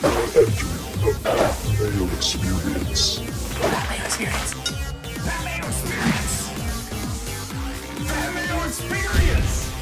The Mayo Experience. Mayo Experience. Mayo Experience. Mayo Experience.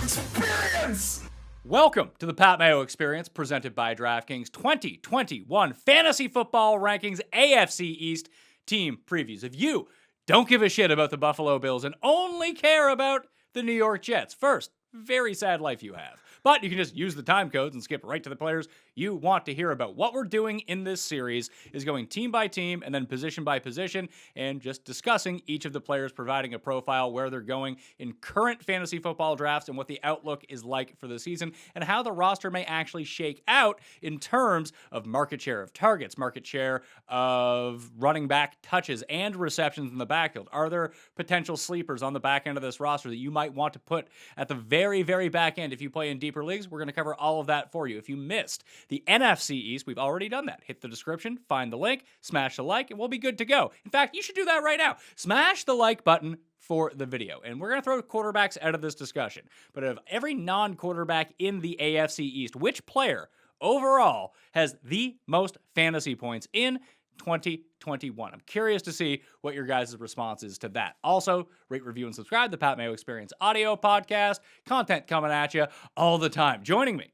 Experience. Welcome to the Pat Mayo Experience, presented by DraftKings 2021 Fantasy Football Rankings AFC East team previews. If you don't give a shit about the Buffalo Bills and only care about the New York Jets, first, very sad life you have. But you can just use the time codes and skip right to the players you want to hear about. What we're doing in this series is going team by team and then position by position and just discussing each of the players, providing a profile where they're going in current fantasy football drafts and what the outlook is like for the season and how the roster may actually shake out in terms of market share of targets, market share of running back touches and receptions in the backfield. Are there potential sleepers on the back end of this roster that you might want to put at the very, very back end if you play in deeper leagues? We're going to cover all of that for you. If you missed the NFC East, we've already done that. Hit the description, find the link, smash the like, and we'll be good to go. In fact, you should do that right now. Smash the like button for the video. And we're going to throw quarterbacks out of this discussion. But of every non-quarterback in the AFC East, which player overall has the most fantasy points in 2021? I'm curious to see what your guys' response is to that. Also, rate, review, and subscribe to the Pat Mayo Experience audio podcast. Content coming at you all the time. Joining me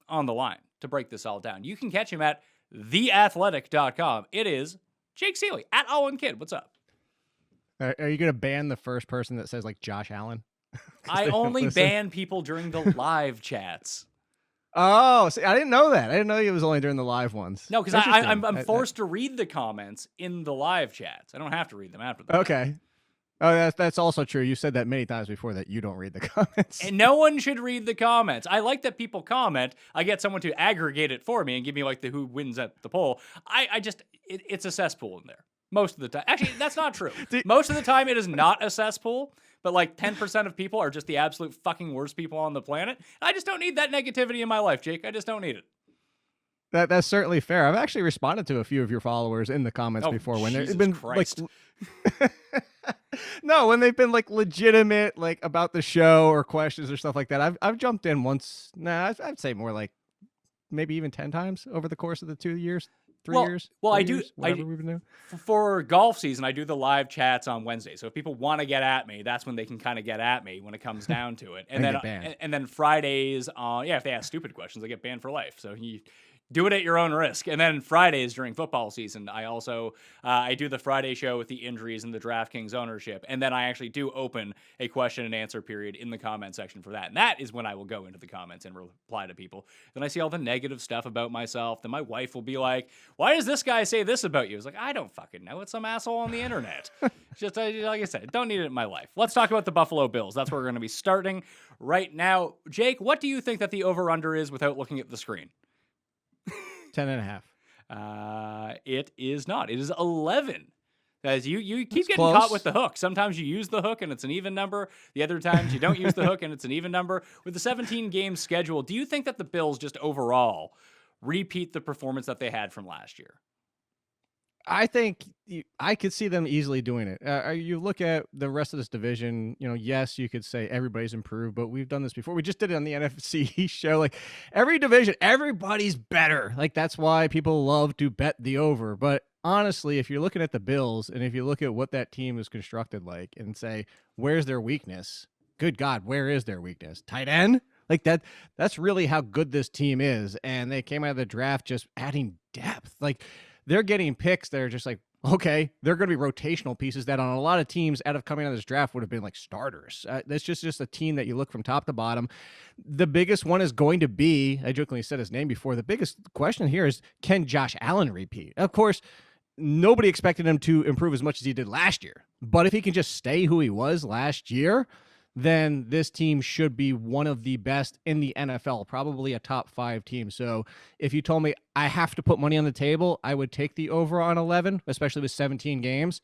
on the line to break this all down, you can catch him at theathletic.com. It is Jake Ciely at All-In-Kid. What's up? Are you going to ban the first person that says, like, Josh Allen? I only ban people during the live chats. Oh, see, I didn't know that. I didn't know it was only during the live ones. No, because I'm forced to read the comments in the live chats. I don't have to read them after that. Okay. Oh, that's also true. You said that many times before that you don't read the comments. And no one should read the comments. I like that people comment. I get someone to aggregate it for me and give me like the who wins at the poll. It's a cesspool in there most of the time. Actually, that's not true. Most of the time it is not a cesspool, but like 10% of people are just the absolute fucking worst people on the planet. I just don't need that negativity in my life, Jake. I just don't need it. That's certainly fair. I've actually responded to a few of your followers in the comments before when they've been Christ. like no, when they've been like legitimate, like about the show or questions or stuff like that. I've jumped in once. I'd say more like maybe even 10 times over the course of the 2 years, 3 years. Well, I do. Whatever we've been doing. For golf season, I do the live chats on Wednesday. So if people want to get at me, that's when they can kind of get at me when it comes down to it. And then Fridays, if they ask stupid questions, they get banned for life. So you do it at your own risk. And then Fridays during football season, I also I do the Friday show with the injuries and the DraftKings ownership. And then I actually do open a question and answer period in the comment section for that. And that is when I will go into the comments and reply to people. Then I see all the negative stuff about myself. Then my wife will be like, why does this guy say this about you? It's like, I don't fucking know. It's some asshole on the internet. Just like I said, don't need it in my life. Let's talk about the Buffalo Bills. That's where we're going to be starting right now. Jake, what do you think that the over-under is without looking at the screen? 10.5. It is not. It is 11. As you keep getting close. caught with the hook. Sometimes you use the hook and it's an even number. The other times you don't use the hook and it's an even number. With the 17-game schedule, do you think that the Bills just overall repeat the performance that they had from last year? I think I could see them easily doing it. You look at the rest of this division, yes, you could say everybody's improved, but we've done this before. We just did it on the NFC East show. Like every division, everybody's better. Like that's why people love to bet the over. But honestly, if you're looking at the Bills and if you look at what that team is constructed like and say, where's their weakness? Good God, where is their weakness? Tight end? Like that's really how good this team is. And they came out of the draft just adding depth. Like they're getting picks that are just like, okay, they're going to be rotational pieces that on a lot of teams out of coming out of this draft would have been like starters. That's just a team that you look from top to bottom. The biggest one is going to be, I jokingly said his name before, the biggest question here is, can Josh Allen repeat? Of course, nobody expected him to improve as much as he did last year. But if he can just stay who he was last year, then this team should be one of the best in the NFL, probably a top 5 team. So if you told me I have to put money on the table, I would take the over on 11, especially with 17 games.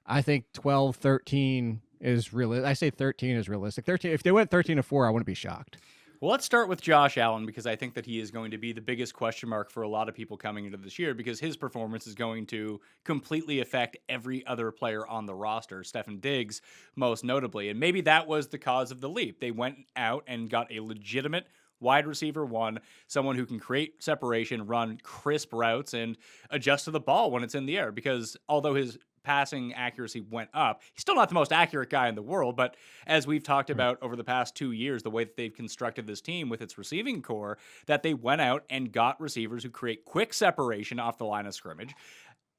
I think 12, 13 is realistic. I say 13 is realistic. 13. If they went 13-4, I wouldn't be shocked. Well, let's start with Josh Allen because I think that he is going to be the biggest question mark for a lot of people coming into this year because his performance is going to completely affect every other player on the roster, Stefon Diggs most notably. And maybe that was the cause of the leap. They went out and got a legitimate wide receiver one, someone who can create separation, run crisp routes, and adjust to the ball when it's in the air. Because although his passing accuracy went up, he's still not the most accurate guy in the world. But as we've talked about over the past 2 years, the way that they've constructed this team with its receiving core, that they went out and got receivers who create quick separation off the line of scrimmage,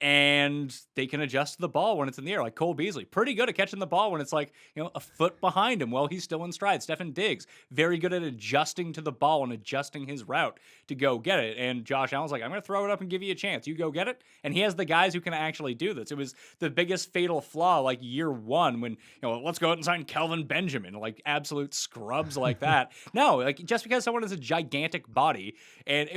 and they can adjust to the ball when it's in the air. Like Cole Beasley, pretty good at catching the ball when it's like, a foot behind him while he's still in stride. Stefan Diggs, very good at adjusting to the ball and adjusting his route to go get it. And Josh Allen's like, I'm going to throw it up and give you a chance. You go get it. And he has the guys who can actually do this. It was the biggest fatal flaw, like year one, when, let's go out and sign Kelvin Benjamin, like absolute scrubs like that. No, like just because someone has a gigantic body, and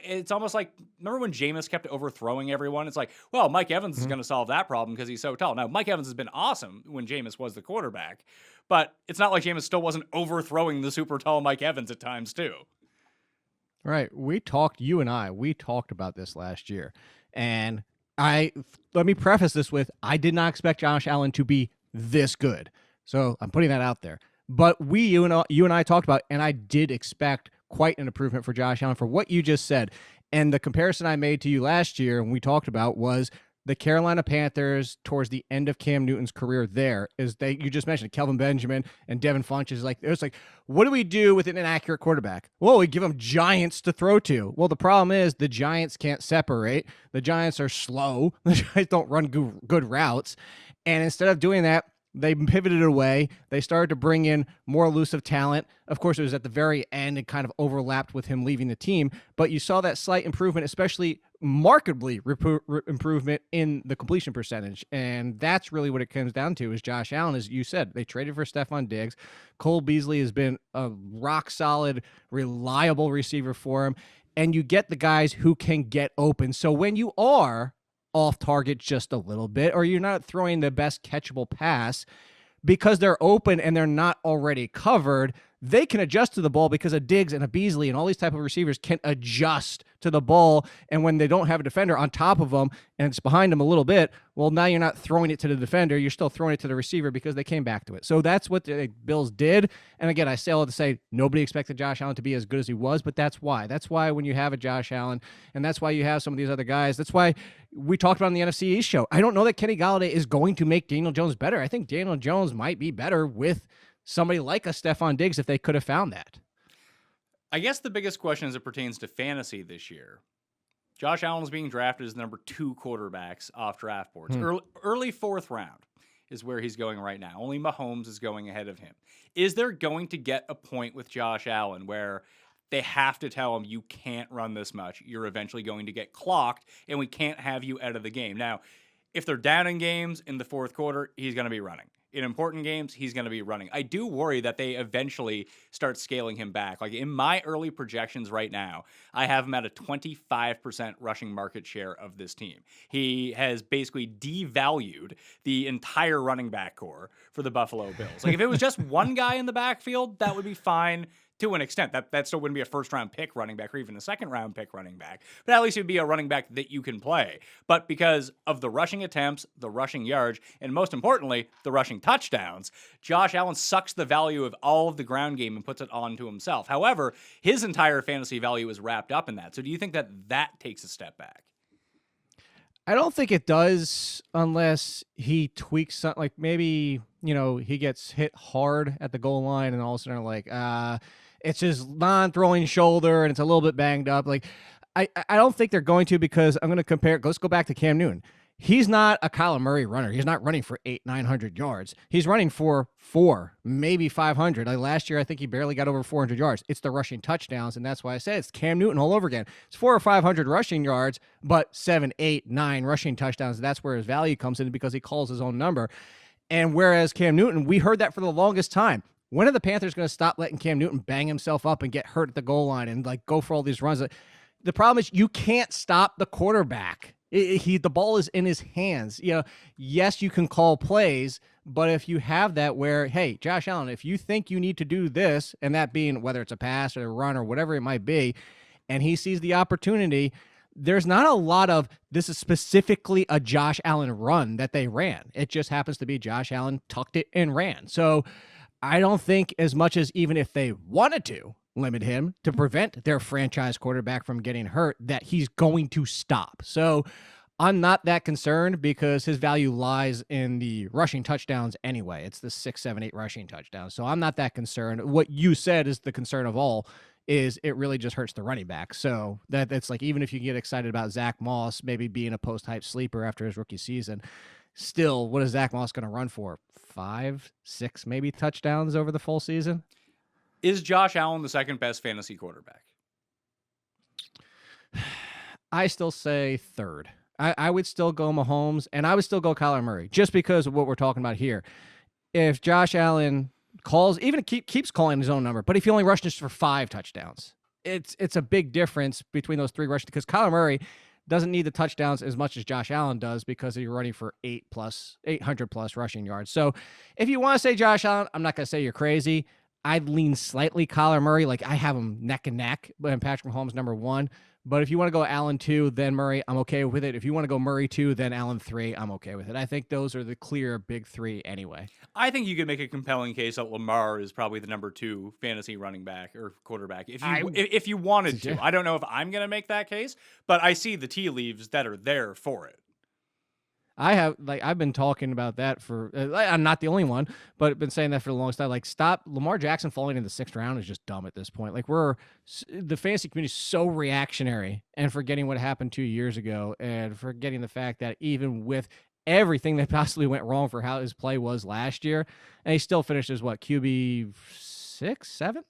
it's almost like, remember when Jameis kept overthrowing everyone? It's like, well, Mike Evans is going to solve that problem because he's so tall. Now, Mike Evans has been awesome when Jameis was the quarterback, but it's not like Jameis still wasn't overthrowing the super tall Mike Evans at times too. Right. You and I talked about this last year. And let me preface this with, I did not expect Josh Allen to be this good. So I'm putting that out there. But you and I talked about, and I did expect quite an improvement for Josh Allen for what you just said. And the comparison I made to you last year and we talked about was the Carolina Panthers towards the end of Cam Newton's career. You just mentioned Kelvin Benjamin and Devin Funchess. It was like, what do we do with an inaccurate quarterback? Well, we give them giants to throw to. Well, the problem is the Giants can't separate. The Giants are slow. The Giants don't run good routes. And instead of doing that, they pivoted away. They started to bring in more elusive talent. Of course, it was at the very end. It kind of overlapped with him leaving the team. But you saw that slight improvement, especially markedly improvement in the completion percentage. And that's really what it comes down to is Josh Allen, as you said. They traded for Stefan Diggs. Cole Beasley has been a rock-solid, reliable receiver for him. And you get the guys who can get open. So when you are off target just a little bit, or you're not throwing the best catchable pass because they're open and they're not already covered, they can adjust to the ball because a Diggs and a Beasley and all these type of receivers can adjust to the ball. And when they don't have a defender on top of them and it's behind them a little bit, well, now you're not throwing it to the defender. You're still throwing it to the receiver because they came back to it. So that's what the Bills did. And again, I say all to say nobody expected Josh Allen to be as good as he was, but that's why. That's why when you have a Josh Allen, and that's why you have some of these other guys, that's why we talked about on the NFC East show. I don't know that Kenny Golladay is going to make Daniel Jones better. I think Daniel Jones might be better with somebody like a Stefan Diggs if they could have found that. I guess the biggest question as it pertains to fantasy this year, Josh Allen is being drafted as the number 2 quarterbacks off draft boards. Early 4th round is where he's going right now. Only Mahomes is going ahead of him. Is there going to get a point with Josh Allen where they have to tell him, you can't run this much, you're eventually going to get clocked, and we can't have you out of the game? Now, if they're down in games in the 4th quarter, he's going to be running. In important games, he's going to be running. I do worry that they eventually start scaling him back. Like in my early projections right now, I have him at a 25% rushing market share of this team. He has basically devalued the entire running back core for the Buffalo Bills. Like if it was just one guy in the backfield, that would be fine to an extent. That still wouldn't be a first-round pick running back or even a second-round pick running back. But at least it would be a running back that you can play. But because of the rushing attempts, the rushing yards, and most importantly, the rushing touchdowns, Josh Allen sucks the value of all of the ground game and puts it onto himself. However, his entire fantasy value is wrapped up in that. So do you think that that takes a step back? I don't think it does unless he tweaks something. Like maybe, he gets hit hard at the goal line and all of a sudden like, it's his non-throwing shoulder and it's a little bit banged up. Like, I don't think they're going to, because I'm going to compare. Let's go back to Cam Newton. He's not a Kyler Murray runner. He's not running for 800-900 yards. He's running for 400, maybe 500. Like last year, I think he barely got over 400 yards. It's the rushing touchdowns, and that's why I say it's Cam Newton all over again. It's 400 or 500 rushing yards, but 7, 8, 9 rushing touchdowns. That's where his value comes in because he calls his own number. And whereas Cam Newton, we heard that for the longest time. When are the Panthers going to stop letting Cam Newton bang himself up and get hurt at the goal line and like go for all these runs? The problem is you can't stop the quarterback. The ball is in his hands. Yes, you can call plays, but if you have that where, hey, Josh Allen, if you think you need to do this, and that being whether it's a pass or a run or whatever it might be, and he sees the opportunity, there's not a lot of this is specifically a Josh Allen run that they ran. It just happens to be Josh Allen tucked it and ran. So I don't think as much as even if they wanted to limit him to prevent their franchise quarterback from getting hurt, that he's going to stop. So I'm not that concerned because his value lies in the rushing touchdowns anyway. It's the 6, 7, 8 rushing touchdowns. So I'm not that concerned. What you said is the concern of all, is it really just hurts the running back. So that's like, even if you get excited about Zach Moss maybe being a post-hype sleeper after his rookie season, still, what is Zach Moss going to run for? 5, 6 maybe touchdowns over the full season? Is Josh Allen the second best fantasy quarterback? I still say third. I would still go Mahomes, and I would still go Kyler Murray, just because of what we're talking about here. If Josh Allen calls, even keeps calling his own number, but if he only rushes for 5 touchdowns, it's a big difference between those 3 rushes, because Kyler Murray doesn't need the touchdowns as much as Josh Allen does because he's running for 800 plus rushing yards. So if you want to say Josh Allen, I'm not going to say you're crazy. I'd lean slightly Kyler Murray. Like, I have him neck and neck, and Patrick Mahomes number 1. But if you want to go Allen 2, then Murray, I'm okay with it. If you want to go Murray 2, then Allen 3, I'm okay with it. I think those are the clear big 3 anyway. I think you could make a compelling case that Lamar is probably the number 2 fantasy running back or quarterback if you wanted to. I don't know if I'm going to make that case, but I see the tea leaves that are there for it. I've been talking about that for, I'm not the only one, but I've been saying that for the longest time. Like, stop Lamar Jackson falling in the 6th round is just dumb at this point. Like, the fantasy community is so reactionary and forgetting what happened 2 years ago and forgetting the fact that even with everything that possibly went wrong for how his play was last year, and he still finished as what, QB 6, 7?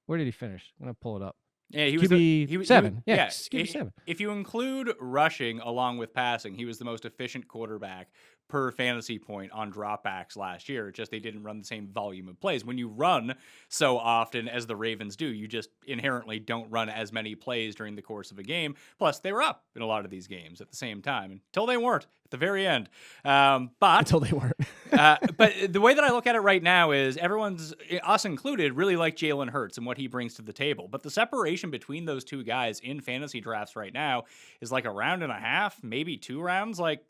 Where did he finish? I'm going to pull it up. Yeah, he was 7. QB 7. If you include rushing along with passing, he was the most efficient quarterback per fantasy point on dropbacks last year. Just they didn't run the same volume of plays. When you run so often as the Ravens do, you just inherently don't run as many plays during the course of a game. Plus, they were up in a lot of these games at the same time until they weren't at the very end. But until they weren't. but the way that I look at it right now is everyone's, us included, really like Jalen Hurts and what he brings to the table. But the separation between those 2 guys in fantasy drafts right now is like a round and a half, maybe 2 rounds. Like,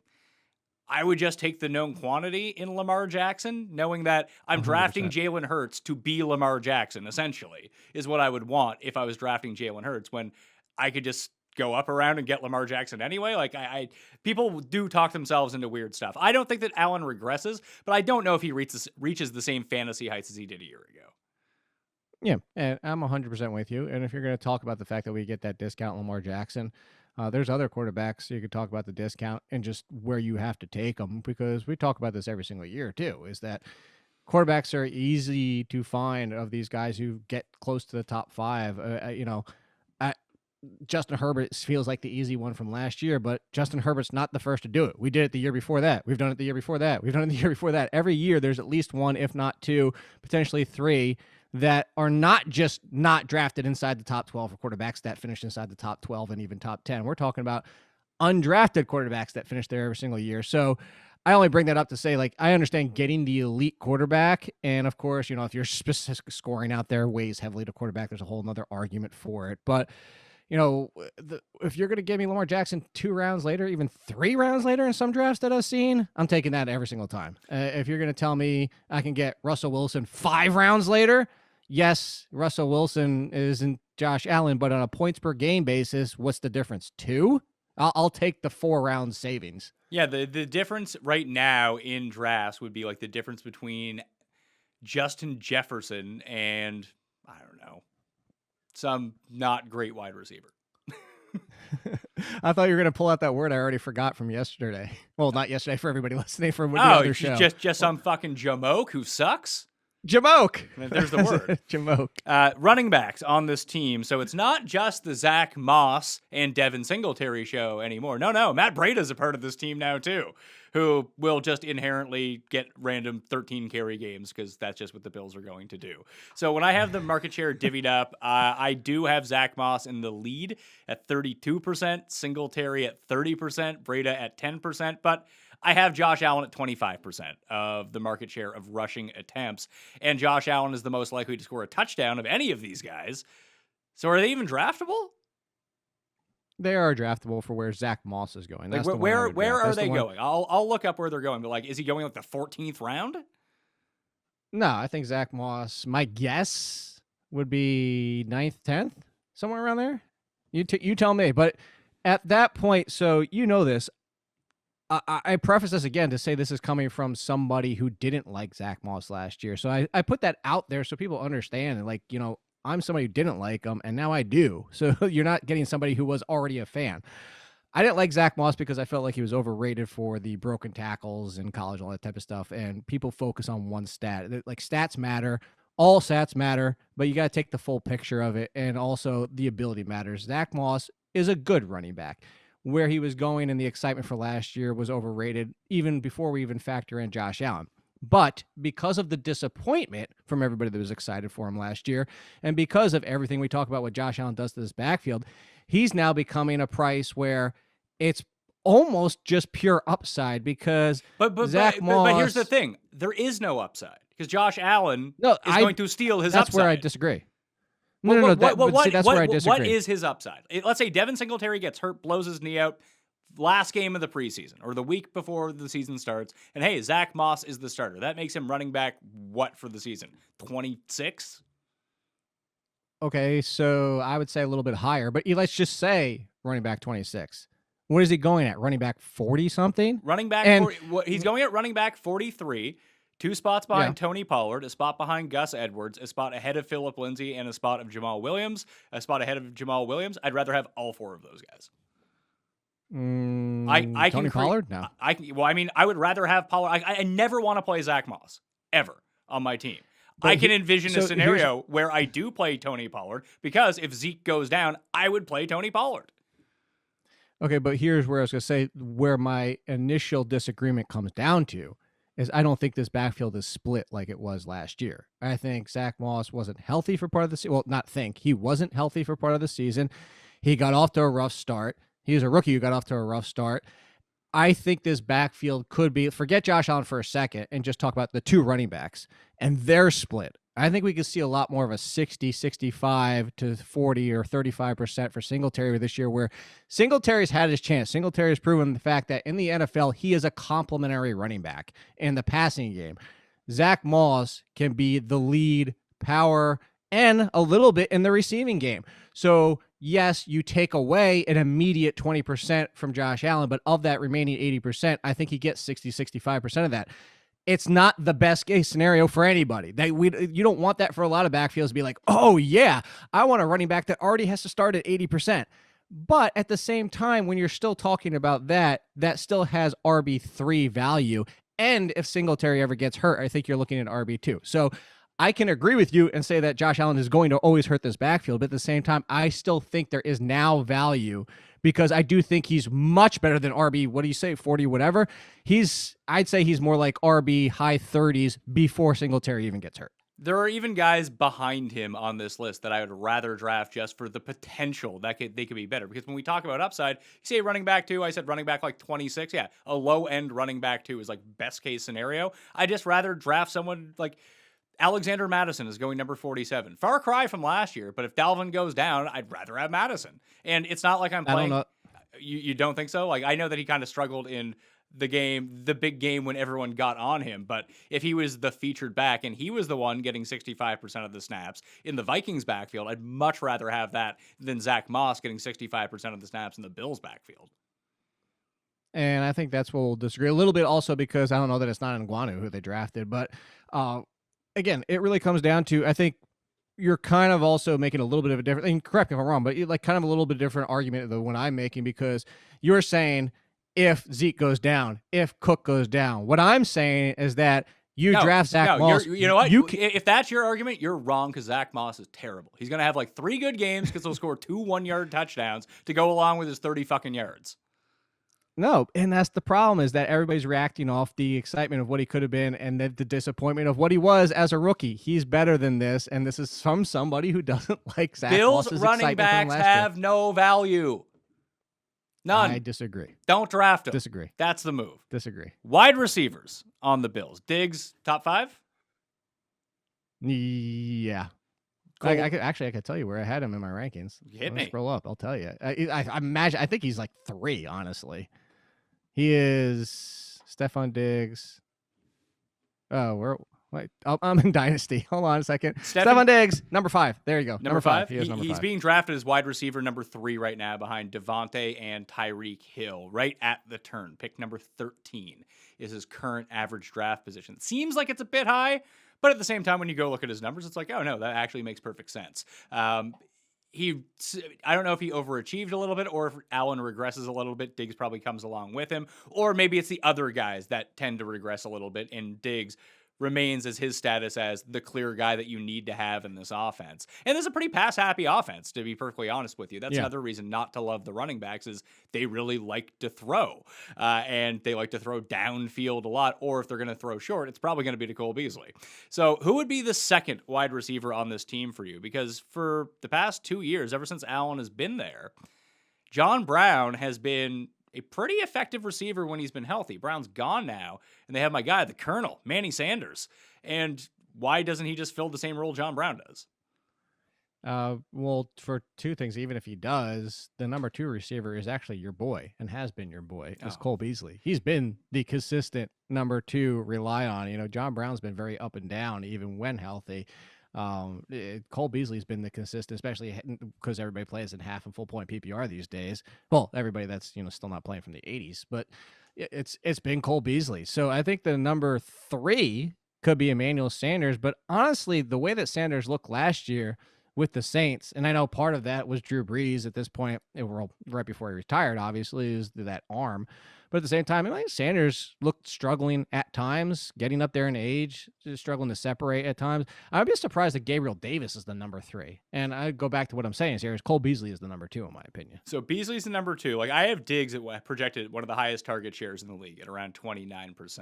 I would just take the known quantity in Lamar Jackson, knowing that I'm 100%. Drafting Jalen Hurts to be Lamar Jackson, essentially, is what I would want if I was drafting Jalen Hurts, when I could just go up around and get Lamar Jackson anyway. Like, people do talk themselves into weird stuff. I don't think that Allen regresses, but I don't know if he reaches the same fantasy heights as he did a year ago. Yeah, and I'm 100% with you. And if you're going to talk about the fact that we get that discount Lamar Jackson, there's other quarterbacks you could talk about the discount and just where you have to take them, because we talk about this every single year too, is that quarterbacks are easy to find of these guys who get close to the top 5. Justin Herbert feels like the easy one from last year, but Justin Herbert's not the first to do it. We did it the year before that. We've done it the year before that. We've done it the year before that. Every year there's at least 1, if not 2, potentially 3 that are not just not drafted inside the top 12 for quarterbacks that finish inside the top 12 and even top 10. We're talking about undrafted quarterbacks that finish there every single year. So I only bring that up to say, like, I understand getting the elite quarterback. And of course, if your specific scoring out there weighs heavily to quarterback, there's a whole nother argument for it. But if you're going to give me Lamar Jackson 2 rounds later, even 3 rounds later in some drafts that I've seen, I'm taking that every single time. If you're going to tell me I can get Russell Wilson 5 rounds later, yes, Russell Wilson isn't Josh Allen, but on a points per game basis, what's the difference? 2? I'll take the 4 round savings. Yeah, the difference right now in drafts would be like the difference between Justin Jefferson and, I don't know, some not great wide receiver. I thought you were going to pull out that word I already forgot from yesterday. Well, not yesterday for everybody listening, for the other show. Just some fucking Jamoke who sucks? Jamoke. There's the word. Jamoke. Running backs on this team. So it's not just the Zach Moss and Devin Singletary show anymore. No. Matt Breida's a part of this team now too, who will just inherently get random 13 carry games because that's just what the Bills are going to do. So when I have the market share divvied up, I do have Zach Moss in the lead at 32%, Singletary at 30%, Breida at 10%, but I have Josh Allen at 25% of the market share of rushing attempts, and Josh Allen is the most likely to score a touchdown of any of these guys. So are they even draftable? They are draftable for where Zach Moss is going. That's where are they going? I'll look up where they're going, but like, is he going like the 14th round? No, I think Zach Moss, my guess would be 9th, 10th, somewhere around there. You tell me. But at that point, so you know this, I preface this again to say this is coming from somebody who didn't like Zach Moss last year. So I put that out there so people understand. And like, I'm somebody who didn't like him, and now I do. So you're not getting somebody who was already a fan. I didn't like Zach Moss because I felt like he was overrated for the broken tackles in college, all that type of stuff. And people focus on one stat. Like, stats matter. All stats matter, but you got to take the full picture of it. And also the ability matters. Zach Moss is a good running back. Where he was going and the excitement for last year was overrated, even before we even factor in Josh Allen. But because of the disappointment from everybody that was excited for him last year, and because of everything we talk about what Josh Allen does to this backfield, he's now becoming a price where it's almost just pure upside because Zach Moss... But here's the thing. There is no upside because Josh Allen is going to steal his that's upside. That's where I disagree. No. That's where I disagree. What is his upside? Let's say Devin Singletary gets hurt, blows his knee out last game of the preseason or the week before the season starts, and hey, Zach Moss is the starter. That makes him running back what for the season? 26? Okay, so I would say a little bit higher, but let's just say running back 26. What is he going at? Running back 40-something? Running back 40, he's going at running back 43. 2 spots behind Tony Pollard, a spot behind Gus Edwards, a spot ahead of Phillip Lindsay, and a spot of Jamal Williams. A spot ahead of Jamal Williams. I'd rather have all 4 of those guys. Tony Pollard? No. I would rather have Pollard. I never want to play Zach Moss, ever, on my team. But I can envision a scenario where I do play Tony Pollard, because if Zeke goes down, I would play Tony Pollard. Okay, but here's where I was going to say where my initial disagreement comes down to. Is I don't think this backfield is split like it was last year. I think Zach Moss wasn't healthy for part of the season. Well, he wasn't healthy for part of the season. He got off to a rough start. He was a rookie who got off to a rough start. I think this backfield could be, forget Josh Allen for a second and just talk about the 2 running backs and their split. I think we could see a lot more of a 60, 65 to 40 or 35% for Singletary this year, where Singletary's had his chance. Singletary's proven the fact that in the NFL, he is a complementary running back in the passing game. Zach Moss can be the lead power and a little bit in the receiving game. So, yes, you take away an immediate 20% from Josh Allen, but of that remaining 80%, I think he gets 60, 65% of that. It's not the best case scenario for anybody. You don't want that for a lot of backfields to be like, oh, yeah, I want a running back that already has to start at 80%. But at the same time, when you're still talking about that still has RB3 value. And if Singletary ever gets hurt, I think you're looking at RB2. So I can agree with you and say that Josh Allen is going to always hurt this backfield. But at the same time, I still think there is now value because I do think he's much better than RB, what do you say, 40, whatever. I'd say he's more like RB high 30s before Singletary even gets hurt. There are even guys behind him on this list that I would rather draft just for the potential that they could be better. Because when we talk about upside, you say running back 2, I said running back like 26. Yeah, a low-end running back 2 is like best case scenario. I'd just rather draft someone like Alexander Madison is going number 47. Far cry from last year, but if Dalvin goes down, I'd rather have Madison. And it's not like I'm playing. I don't know. You don't think so? Like, I know that he kind of struggled in the big game when everyone got on him, but if he was the featured back and he was the one getting 65% of the snaps in the Vikings backfield, I'd much rather have that than Zach Moss getting 65% of the snaps in the Bills backfield. And I think that's what we'll disagree a little bit also because I don't know that it's not Nguanu who they drafted, but again, it really comes down to, I think you're kind of also making a little bit of a different, and correct me if I'm wrong, but like kind of a little bit different argument than what I'm making because you're saying if Zeke goes down, if Cook goes down. What I'm saying is that draft Zach Moss. You know what? If that's your argument, you're wrong because Zach Moss is terrible. He's going to have like 3 good games because he'll score 2 one-yard touchdowns to go along with his 30 fucking yards. No, and that's the problem is that everybody's reacting off the excitement of what he could have been and the disappointment of what he was as a rookie. He's better than this, and this is from somebody who doesn't like Zach Moss's Bills running backs have no value. None. I disagree. Don't draft him. Disagree. That's the move. Disagree. Wide receivers on the Bills. Diggs, top 5? Yeah. Cool. I could tell you where I had him in my rankings. Hit me. Scroll up. I'll tell you. I imagine. I think he's like 3. Honestly, he is Stephon Diggs. Oh, Wait, oh, I'm in Dynasty. Hold on a second. Stefan Stephon Diggs, number 5. There you go. Number 5. He is number He's 5. being drafted as wide receiver number 3 right now behind Devontae and Tyreek Hill, right at the turn. Pick number 13 is his current average draft position. Seems like it's a bit high, but at the same time, when you go look at his numbers, it's like, oh no, that actually makes perfect sense. I don't know if he overachieved a little bit or if Allen regresses a little bit. Diggs probably comes along with him, or maybe it's the other guys that tend to regress a little bit, and Diggs remains as his status as the clear guy that you need to have in this offense. And there's a pretty pass-happy offense, to be perfectly honest with you. That's another reason not to love the running backs is they really like to throw. And they like to throw downfield a lot, or if they're going to throw short, it's probably going to be to Cole Beasley. So who would be the second wide receiver on this team for you? Because for the past 2 years, ever since Allen has been there, John Brown has been a pretty effective receiver when he's been healthy. Brown's gone now, and they have my guy, the Colonel, Manny Sanders. And why doesn't he just fill the same role John Brown does? Well, for two things, even if he does, the number 2 receiver is actually your boy and has been your boy. It's Cole Beasley. He's been the consistent number 2 rely on. You know, John Brown's been very up and down, even when healthy. Cole Beasley's been the consistent, especially because everybody plays in half and full point PPR these days. Well, everybody that's, still not playing from the 80s, but it's been Cole Beasley. So I think the number 3 could be Emmanuel Sanders, but honestly, the way that Sanders looked last year with the Saints, and I know part of that was Drew Brees at this point, right before he retired, obviously, is that arm. But at the same time, Sanders looked struggling at times, getting up there in age, just struggling to separate at times. I'd be surprised that Gabriel Davis is the number 3. And I go back to what I'm saying here is Cole Beasley is the number 2, in my opinion. So Beasley's the number 2. Like, I have Diggs projected one of the highest target shares in the league at around 29%.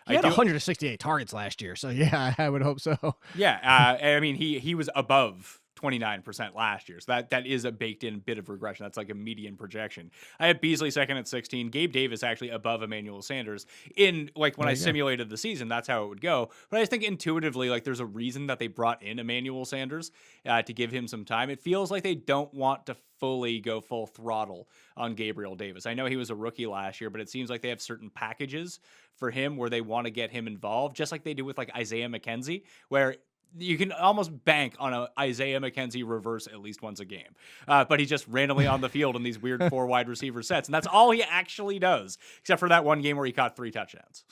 He had 168 targets last year, so yeah, I would hope so. Yeah, I mean, he was above 29% last year. So that is a baked in bit of regression. That's like a median projection. I have Beasley second at 16. Gabe Davis actually above Emmanuel Sanders. When I simulated the season, that's how it would go. But I just think intuitively, there's a reason that they brought in Emmanuel Sanders to give him some time. It feels like they don't want to fully go full throttle on Gabriel Davis. I know he was a rookie last year, but it seems like they have certain packages for him where they want to get him involved, just like they do with Isaiah McKenzie, where you can almost bank on a Isaiah McKenzie reverse at least once a game. But he's just randomly on the field in these weird 4 wide receiver sets. And that's all he actually does, except for that one game where he caught 3 touchdowns.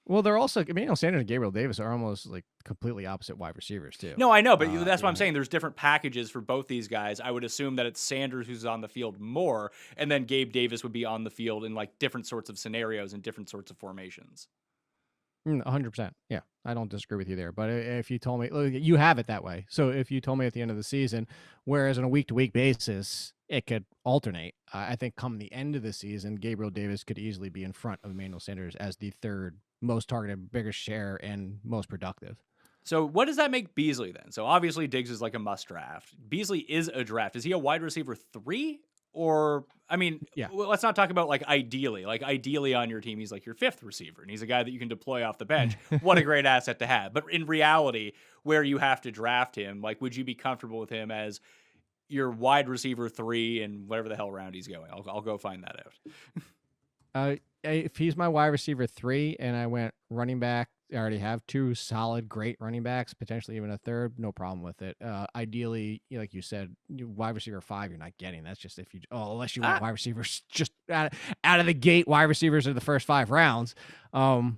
Well, they're also, Emmanuel Sanders and Gabriel Davis are almost completely opposite wide receivers too. No, I know, but that's what I'm saying. There's different packages for both these guys. I would assume that it's Sanders who's on the field more, and then Gabe Davis would be on the field in different sorts of scenarios and different sorts of formations. 100%. Yeah, I don't disagree with you there. But if you told me, look, you have it that way. So if you told me at the end of the season, whereas on a week-to-week basis, it could alternate, I think come the end of the season, Gabriel Davis could easily be in front of Emmanuel Sanders as the 3rd most targeted, biggest share, and most productive. So what does that make Beasley then? So obviously Diggs is like a must draft. Beasley is a draft. Is he a wide receiver 3? Or, let's not talk about ideally. Ideally on your team, he's your 5th receiver, and he's a guy that you can deploy off the bench. What a great asset to have. But in reality, where you have to draft him, would you be comfortable with him as your wide receiver 3 and whatever the hell round he's going? I'll go find that out. If he's my wide receiver 3 and I went running back, I already have 2 solid, great running backs, potentially even a 3rd, no problem with it. Ideally, like you said, wide receiver 5, you're not getting. That's just unless you want wide receivers just out of the gate, wide receivers in the first 5 rounds. I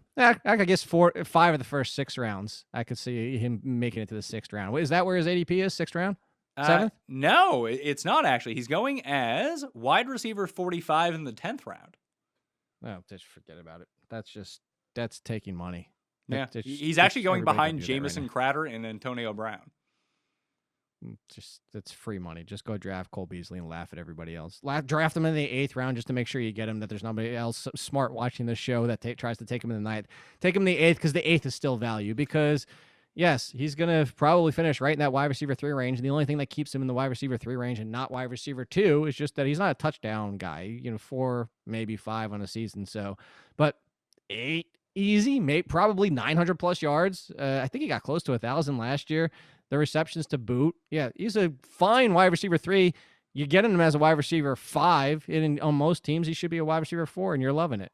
guess 5 of the first 6 rounds, I could see him making it to the 6th round. Is that where his ADP is? 6th round? 7th? No, it's not actually. He's going as wide receiver 45 in the 10th round. Oh, just forget about it. That's taking money. Yeah, he's actually going behind Jamison Crowder and Antonio Brown. That's free money. Just go draft Cole Beasley and laugh at everybody else. Draft him in the 8th round just to make sure you get him, that there's nobody else smart watching this show that tries to take him in the 9th. Take him in the 8th because the 8th is still value because, yes, he's going to probably finish right in that wide receiver 3 range. And the only thing that keeps him in the wide receiver 3 range and not wide receiver 2 is just that he's not a touchdown guy, 4, maybe 5 on a season. So, but 8, easy, probably 900 plus yards. I think he got close to 1,000 last year. The receptions to boot. Yeah, he's a fine wide receiver 3. You get him as a wide receiver 5. And on most teams, he should be a wide receiver 4, and you're loving it.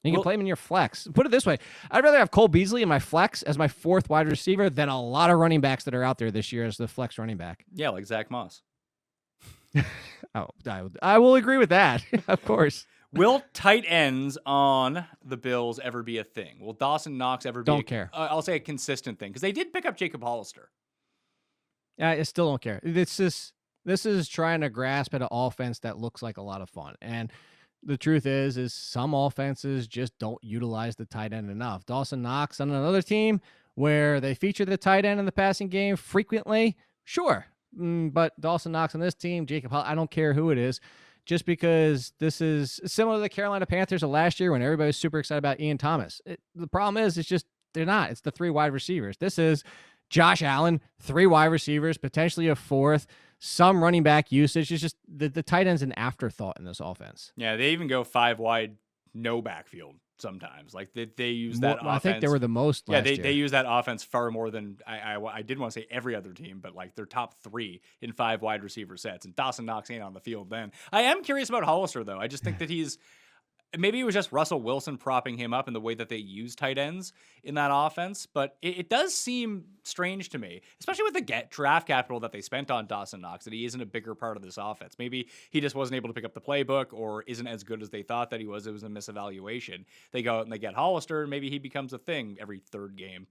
You can play him in your flex. Put it this way. I'd rather have Cole Beasley in my flex as my 4th wide receiver than a lot of running backs that are out there this year as the flex running back. Yeah, like Zach Moss. Oh, I will agree with that, of course. Will tight ends on the Bills ever be a thing? Will Dawson Knox ever be Don't care. I'll say a consistent thing, because they did pick up Jacob Hollister. I still don't care. This is trying to grasp at an offense that looks like a lot of fun. And the truth is some offenses just don't utilize the tight end enough. Dawson Knox on another team where they feature the tight end in the passing game frequently, sure. But Dawson Knox on this team, Jacob Hollister, I don't care who it is. Just because this is similar to the Carolina Panthers of last year when everybody was super excited about Ian Thomas. The problem is it's just they're not. It's the 3 wide receivers. This is Josh Allen, 3 wide receivers, potentially a 4th, some running back usage. It's just the tight end's an afterthought in this offense. Yeah, they even go 5 wide, no backfield sometimes. Like they use that offense. I think they were the most last year. They use that offense far more than I did want to say every other team, but like they're top 3 in 5 wide receiver sets, and Dawson Knox ain't on the field then. I am curious about Hollister, though. I just think that maybe it was just Russell Wilson propping him up in the way that they use tight ends in that offense, but it does seem strange to me, especially with the draft capital that they spent on Dawson Knox, that he isn't a bigger part of this offense. Maybe he just wasn't able to pick up the playbook or isn't as good as they thought that he was. It was a misevaluation. They go out and they get Hollister, and maybe he becomes a thing every 3rd game.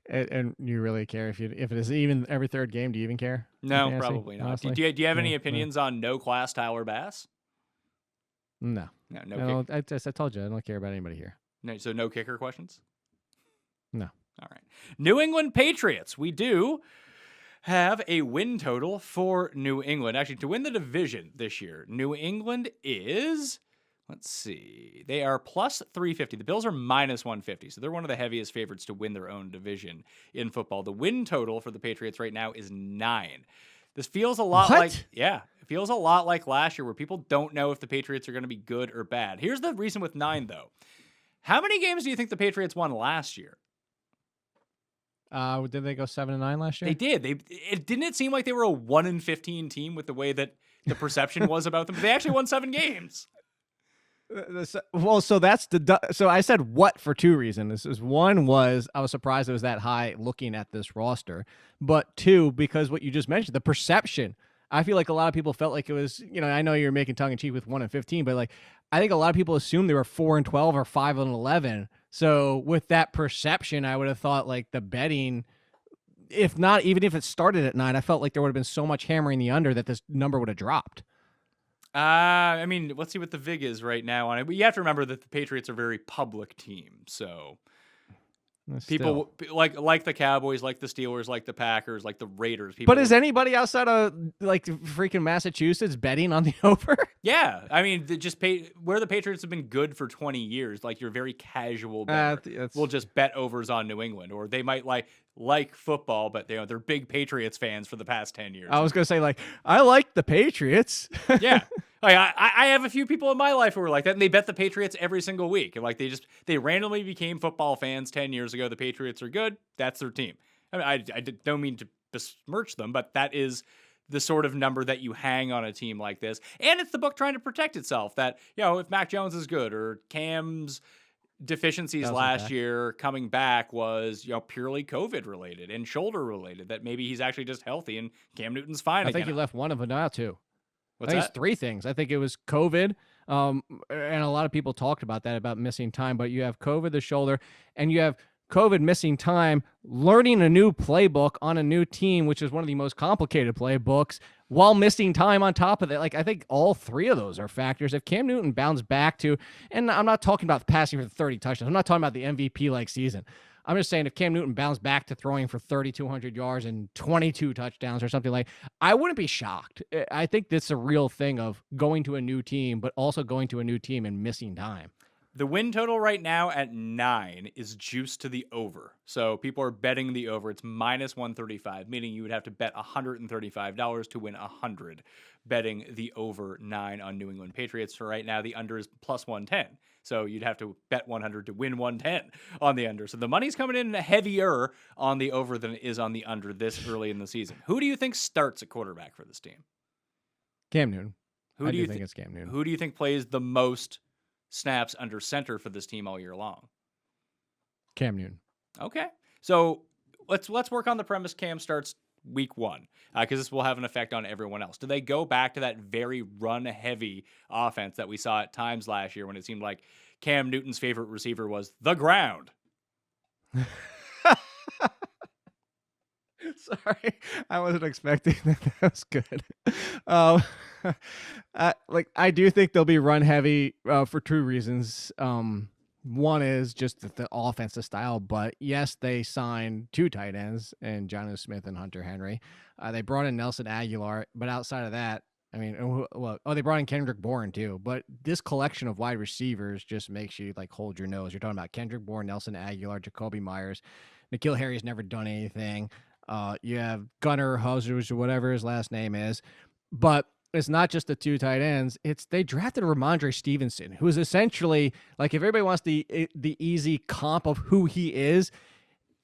And you really care if it is even every 3rd game? Do you even care? No, probably not. Honestly? Do you have any opinions on no class Tyler Bass? No. No I told you I don't care about anybody here. No, so no kicker questions? No. All right. New England Patriots. We do have a win total for New England. Actually, to win the division this year, New England is, let's see, they are plus 350. The Bills are minus 150, so they're one of the heaviest favorites to win their own division in football. The win total for the Patriots right now is 9. This feels a lot it feels a lot like last year where people don't know if the Patriots are going to be good or bad. Here's the reason with 9, though. How many games do you think the Patriots won last year? Did they go 7-9 last year? They did. Didn't it seem like they were a 1-15 team with the way that the perception was about them? They actually won 7 games. Well, so I said what for 2 reasons. One was I was surprised it was that high looking at this roster, but 2, because what you just mentioned, the perception. I feel like a lot of people felt like it was, I know you're making tongue in cheek with 1-15, but like I think a lot of people assumed they were 4-12 or 5-11. So with that perception, I would have thought like the betting, if not, even if it started at 9, I felt like there would have been so much hammering the under that this number would have dropped. I mean, let's see what the VIG is right now on it. But you have to remember that the Patriots are a very public team, so people like the Cowboys, like the Steelers, like the Packers, like the Raiders. But is anybody outside of like freaking Massachusetts betting on the over? Yeah, I mean, where the Patriots have been good for 20 years, like your very casual bettor will just bet overs on New England, or they might like football, but they're big Patriots fans for the past 10 years. I was gonna say I like the Patriots. Yeah. I have a few people in my life who were like that, and they bet the Patriots every single week. And they randomly became football fans 10 years ago. The Patriots are good. That's their team. I mean, I don't mean to besmirch them, but that is the sort of number that you hang on a team like this. And it's the book trying to protect itself that, if Mac Jones is good or Cam's deficiencies last year coming back was, purely COVID related and shoulder related, that maybe he's actually just healthy and Cam Newton's fine. I think he left one of them out too. What's I think that? it's 3 things. I think it was COVID, and a lot of people talked about that, about missing time. But you have COVID, the shoulder, and you have COVID missing time, learning a new playbook on a new team, which is one of the most complicated playbooks, while missing time on top of it. I think all 3 of those are factors. If Cam Newton bounced back to, and I'm not talking about passing for 30 touchdowns. I'm not talking about the MVP-like season. I'm just saying if Cam Newton bounced back to throwing for 3,200 yards and 22 touchdowns or something I wouldn't be shocked. I think that's a real thing of going to a new team, but also going to a new team and missing time. The win total right now at 9 is juiced to the over. So people are betting the over. It's minus 135, meaning you would have to bet $135 to win 100 betting the over 9 on New England Patriots. For right now, the under is plus 110. So you'd have to bet 100 to win 110 on the under. So the money's coming in heavier on the over than it is on the under this early in the season. Who do you think starts at quarterback for this team? Cam Newton. I do think it's Cam Newton. Who do you think plays the most snaps under center for this team all year long? Cam Newton. Okay. So let's work on the premise Cam starts week 1, because this will have an effect on everyone else. Do they go back to that very run-heavy offense that we saw at times last year when it seemed like Cam Newton's favorite receiver was the ground? Sorry, I wasn't expecting that. That was good. I do think they'll be run heavy for 2 reasons. One is just the offensive style, but yes, they signed 2 tight ends, and Jonnu Smith and Hunter Henry. They brought in Nelson Aguilar, but outside of that, I mean, they brought in Kendrick Bourne too. But this collection of wide receivers just makes you like hold your nose. You're talking about Kendrick Bourne, Nelson Aguilar, Jacoby Myers. N'Keal Harry's never done anything. You have Gunnar Huzers or whatever his last name is, but it's not just the 2 tight ends. They drafted Ramondre Stevenson, who is essentially like, if everybody wants the easy comp of who he is,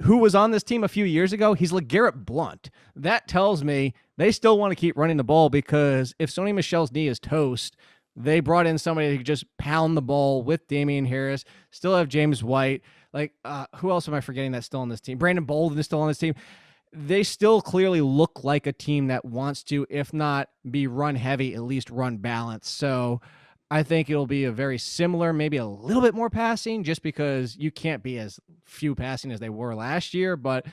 who was on this team a few years ago, he's LeGarrette Blount. That tells me they still want to keep running the ball, because if Sony Michel's knee is toast, they brought in somebody who could just pound the ball with Damian Harris, still have James White. Like, who else am I forgetting that's still on this team? Brandon Bolden is still on this team. They still clearly look like a team that wants to, if not be run heavy, at least run balanced. So I think it'll be a very similar, maybe a little bit more passing, just because you can't be as few passing as they were last year. But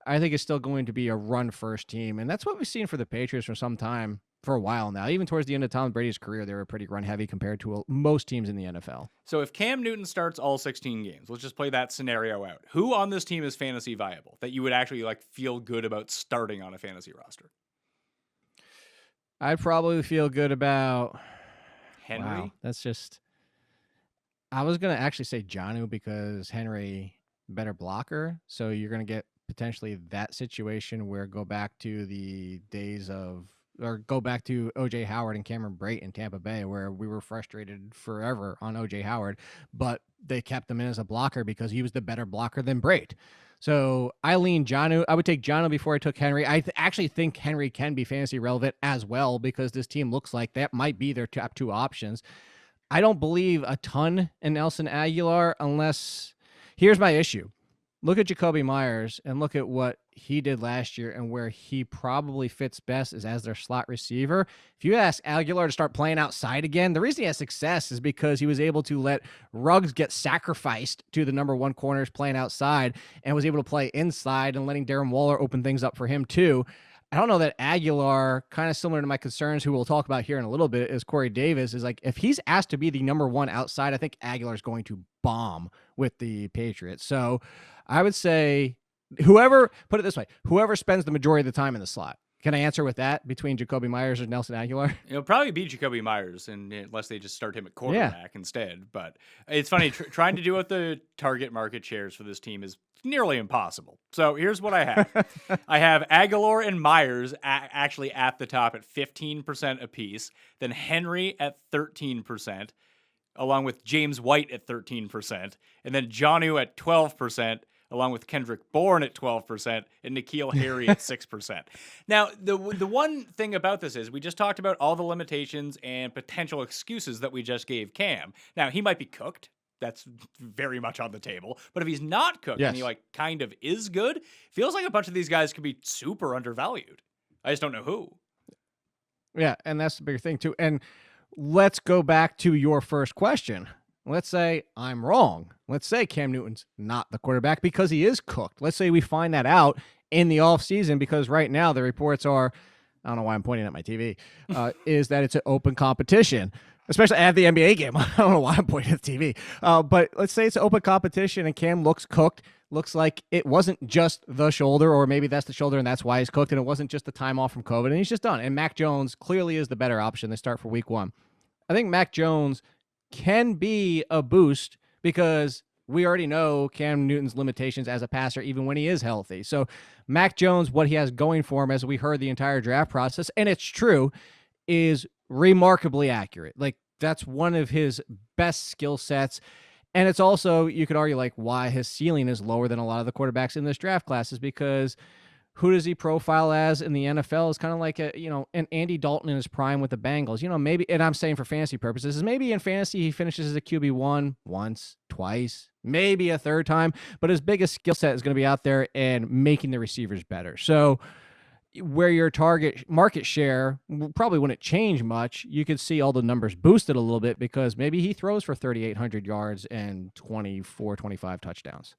I think it's still going to be a run-first team. And that's what we've seen for the Patriots for some time, for a while now. Even towards the end of Tom Brady's career, they were pretty run-heavy compared to most teams in the NFL. So if Cam Newton starts all 16 games, let's just play that scenario out. Who on this team is fantasy viable that you would actually like feel good about starting on a fantasy roster? I'd probably feel good about Henry. Wow, that's just. I was gonna actually say Jonnu, because Henry better blocker, so you're gonna get potentially that situation where go back to the days of, or go back to O.J. Howard and Cameron Brate in Tampa Bay, where we were frustrated forever on O.J. Howard, but they kept him in as a blocker because he was the better blocker than Brate. So I lean Jonnu. I would take Jonnu before I took Henry. I actually think Henry can be fantasy relevant as well, because this team looks like that might be their top 2 options. I don't believe a ton in Nelson Aguilar unless, here's my issue. Look at Jacoby Myers and look at what he did last year, and where he probably fits best is as their slot receiver. If you ask Aguilar to start playing outside again, the reason he has success is because he was able to let Ruggs get sacrificed to the number 1 corners playing outside, and was able to play inside and letting Darren Waller open things up for him too. I don't know that Aguilar, kind of similar to my concerns, who we'll talk about here in a little bit, is Corey Davis, is like, if he's asked to be the number 1 outside, I think Aguilar is going to bomb with the Patriots. So I would say put it this way, whoever spends the majority of the time in the slot. Can I answer with that between Jacoby Myers and Nelson Aguilar? It'll probably be Jacoby Myers, unless they just start him at quarterback instead. But it's funny, trying to do what the target market shares for this team is nearly impossible. So here's what I have. I have Aguilar and Myers actually at the top at 15% apiece, then Henry at 13%, along with James White at 13%, and then Jonnu at 12%, along with Kendrick Bourne at 12%, and N'Keal Harry at 6%. Now, the one thing about this is we just talked about all the limitations and potential excuses that we just gave Cam. Now, he might be cooked. That's very much on the table. But if he's not cooked, and he like kind of is good, feels like a bunch of these guys could be super undervalued. I just don't know who. Yeah, and that's the bigger thing too. And let's go back to your first question. Let's say I'm wrong. Let's say Cam Newton's not the quarterback because he is cooked. Let's say we find that out in the offseason, because right now the reports are, I don't know why I'm pointing at my TV, is that it's an open competition, especially at the NBA game. I don't know why I'm pointing at the TV. But let's say it's an open competition and Cam looks cooked. Looks like it wasn't just the shoulder, or maybe that's the shoulder and that's why he's cooked, and it wasn't just the time off from COVID, and he's just done. And Mac Jones clearly is the better option. They start for week 1. I think Mac Jones can be a boost because we already know Cam Newton's limitations as a passer, even when he is healthy. So Mac Jones, what he has going for him, as we heard the entire draft process, and it's true, is remarkably accurate. Like, that's one of his best skill sets. And it's also, you could argue, like, why his ceiling is lower than a lot of the quarterbacks in this draft class is because who does he profile as in the NFL? Is kind of like an Andy Dalton in his prime with the Bengals. Maybe, and I'm saying for fantasy purposes, is maybe in fantasy he finishes as a QB1 once, twice, maybe a third time, but his biggest skill set is going to be out there and making the receivers better. So where your target market share probably wouldn't change much, you could see all the numbers boosted a little bit because maybe he throws for 3,800 yards and 24, 25 touchdowns.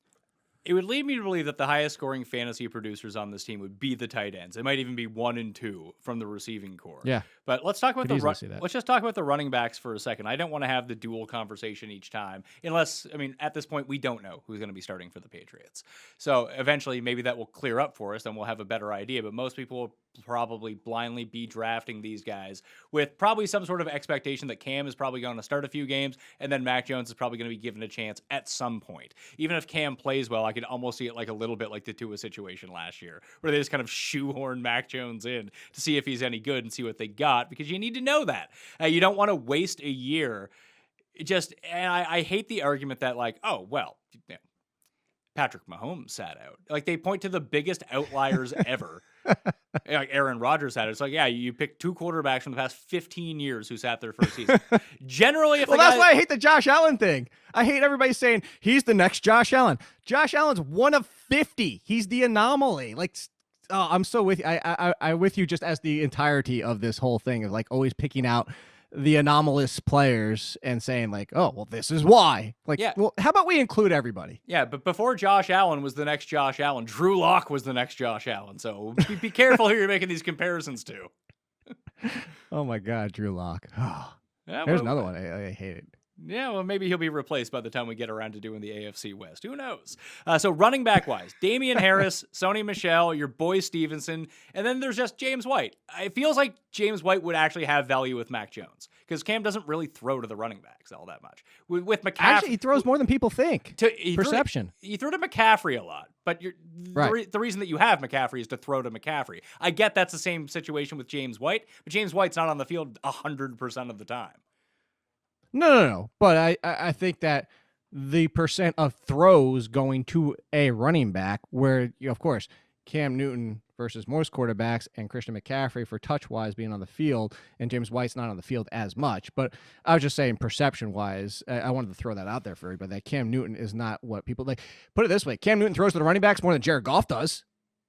It would lead me to believe that the highest scoring fantasy producers on this team would be the tight ends. It might even be 1 and 2 from the receiving core. Yeah. But let's talk about let's just talk about the running backs for a second. I don't want to have the dual conversation each time unless, at this point we don't know who's going to be starting for the Patriots. So eventually maybe that will clear up for us and we'll have a better idea, but most people will probably blindly be drafting these guys with probably some sort of expectation that Cam is probably going to start a few games and then Mac Jones is probably going to be given a chance at some point. Even if Cam plays well, I could almost see it like a little bit like the Tua situation last year, where they just kind of shoehorn Mac Jones in to see if he's any good and see what they got, because you need to know that. You don't want to waste a year. And I hate the argument that Patrick Mahomes sat out. Like, they point to the biggest outliers ever. Like Aaron Rodgers had it. It's like, yeah, you picked 2 quarterbacks from the past 15 years who sat there first season. Generally, that's why I hate the Josh Allen thing. I hate everybody saying he's the next Josh Allen. Josh Allen's 1 of 50. He's the anomaly. Like, I'm so with you. I with you just as the entirety of this whole thing of like always picking out the anomalous players and saying like, oh, well, this is why. Like, yeah. Well, how about we include everybody? Yeah, but before Josh Allen was the next Josh Allen, Drew Lock was the next Josh Allen. So be careful who you're making these comparisons to. Oh my God, Drew Lock. Oh, yeah, there's another one. I hate it. Yeah, well, maybe he'll be replaced by the time we get around to doing the AFC West. Who knows? So running back-wise, Damian Harris, Sony Michel, your boy Stevenson, and then there's just James White. It feels like James White would actually have value with Mac Jones because Cam doesn't really throw to the running backs all that much. With McCaffrey, actually, he throws more than people think. Perception. He threw to McCaffrey a lot, but the reason that you have McCaffrey is to throw to McCaffrey. I get that's the same situation with James White, but James White's not on the field 100% of the time. No. But I think that the percent of throws going to a running back where, of course, Cam Newton versus most quarterbacks and Christian McCaffrey for touch-wise being on the field, and James White's not on the field as much. But I was just saying perception-wise, I wanted to throw that out there for everybody, that Cam Newton is not what people like. Put it this way, Cam Newton throws to the running backs more than Jared Goff does.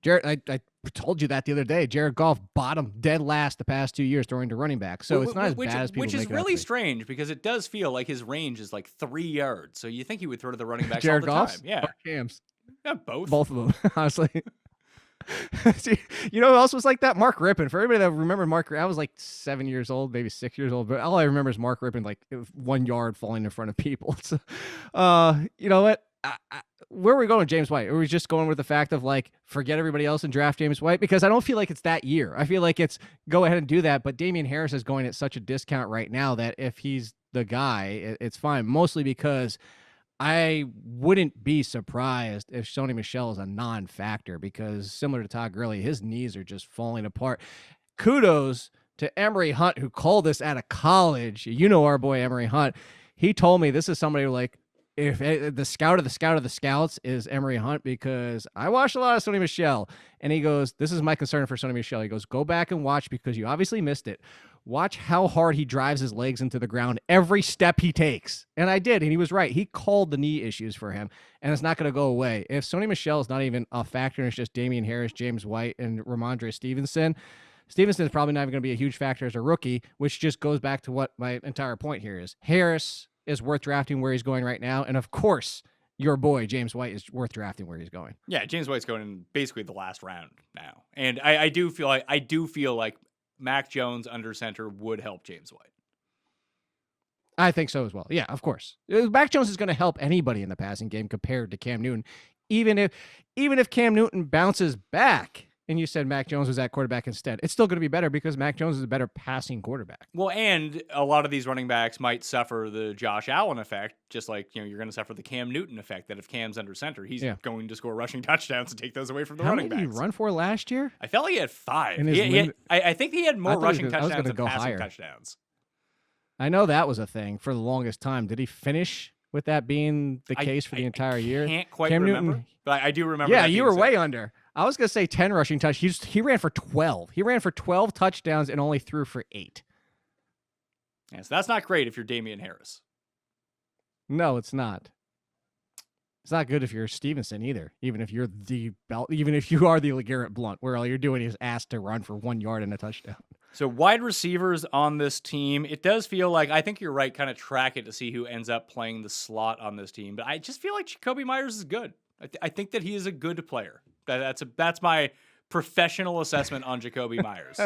I told you that the other day. Jared Goff bottomed dead last the past 2 years throwing to running back. So it's not as bad as people make it. Which is really strange because it does feel like his range is like 3 yards. So you think he would throw to the running backs Jared all the Goff's? time. Yeah. Cam's. Yeah, both. Both of them, honestly. See, you know who else was like that? Mark Rippon. For everybody that remembered Mark, I was like 7 years old, maybe 6 years old, but all I remember is Mark Rippon like 1 yard falling in front of people. So, you know what? Where are we going with James White? Are we just going with the fact of like, forget everybody else and draft James White? Because I don't feel like it's that year. I feel like it's go ahead and do that. But Damian Harris is going at such a discount right now that if he's the guy, it's fine. Mostly because I wouldn't be surprised if Sony Michel is a non-factor because similar to Todd Gurley, his knees are just falling apart. Kudos to Emory Hunt, who called this out of college. You know our boy Emory Hunt. He told me this is somebody like, if the scout of the scout of the scouts is Emory Hunt, because I watched a lot of Sony Michel, and he goes, this is my concern for Sony Michel. He goes, go back and watch because you obviously missed it. Watch how hard he drives his legs into the ground every step he takes. And I did, and he was right. He called the knee issues for him, and it's not going to go away. If Sony Michel is not even a factor, and it's just Damian Harris, James White, and Ramondre Stevenson is probably not even going to be a huge factor as a rookie, which just goes back to what my entire point here is. Harris is worth drafting where he's going right now. And of course, your boy, James White, is worth drafting where he's going. Yeah, James White's going in basically the last round now. And I do feel like Mac Jones under center would help James White. I think so as well. Yeah, of course. Mac Jones is going to help anybody in the passing game compared to Cam Newton. Even if Cam Newton bounces back and you said Mac Jones was that quarterback instead, it's still going to be better because Mac Jones is a better passing quarterback. Well, and a lot of these running backs might suffer the Josh Allen effect, just like you're going to suffer the Cam Newton effect, that if Cam's under center, he's going to score rushing touchdowns and take those away from the running backs. How many did he run for last year? I felt like he had 5. I think he had more rushing touchdowns than passing touchdowns. I know that was a thing for the longest time. Did he finish with that being the case for the entire year? I can't quite remember, but I do remember. Yeah, you were way under. I was gonna say 10 rushing touchdowns. He ran for 12. He ran for 12 touchdowns and only threw for 8. Yeah, so that's not great if you're Damian Harris. No, it's not. It's not good if you're Stevenson either. Even if you are the LeGarrette Blount, where all you're doing is asked to run for 1 yard and a touchdown. So wide receivers on this team, it does feel like, I think you're right, kind of track it to see who ends up playing the slot on this team. But I just feel like Jacoby Myers is good. I think that he is a good player. That's my professional assessment on Jacoby Myers.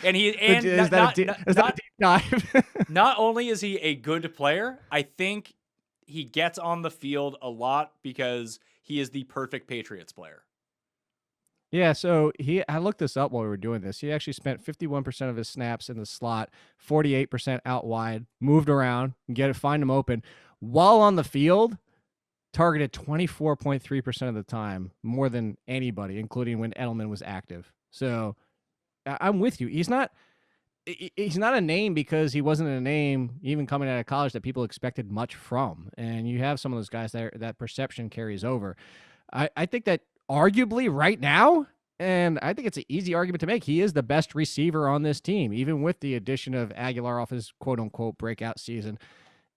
And Is that a deep dive? Not only is he a good player, I think he gets on the field a lot because he is the perfect Patriots player. Yeah, so I looked this up while we were doing this. He actually spent 51% of his snaps in the slot, 48% out wide, moved around, find him open. While on the field, targeted 24.3% of the time, more than anybody, including when Edelman was active. So I'm with you. He's not a name because he wasn't a name even coming out of college that people expected much from. And you have some of those guys that perception carries over. I think that arguably right now, and I think it's an easy argument to make, he is the best receiver on this team, even with the addition of Aguilar off his quote-unquote breakout season.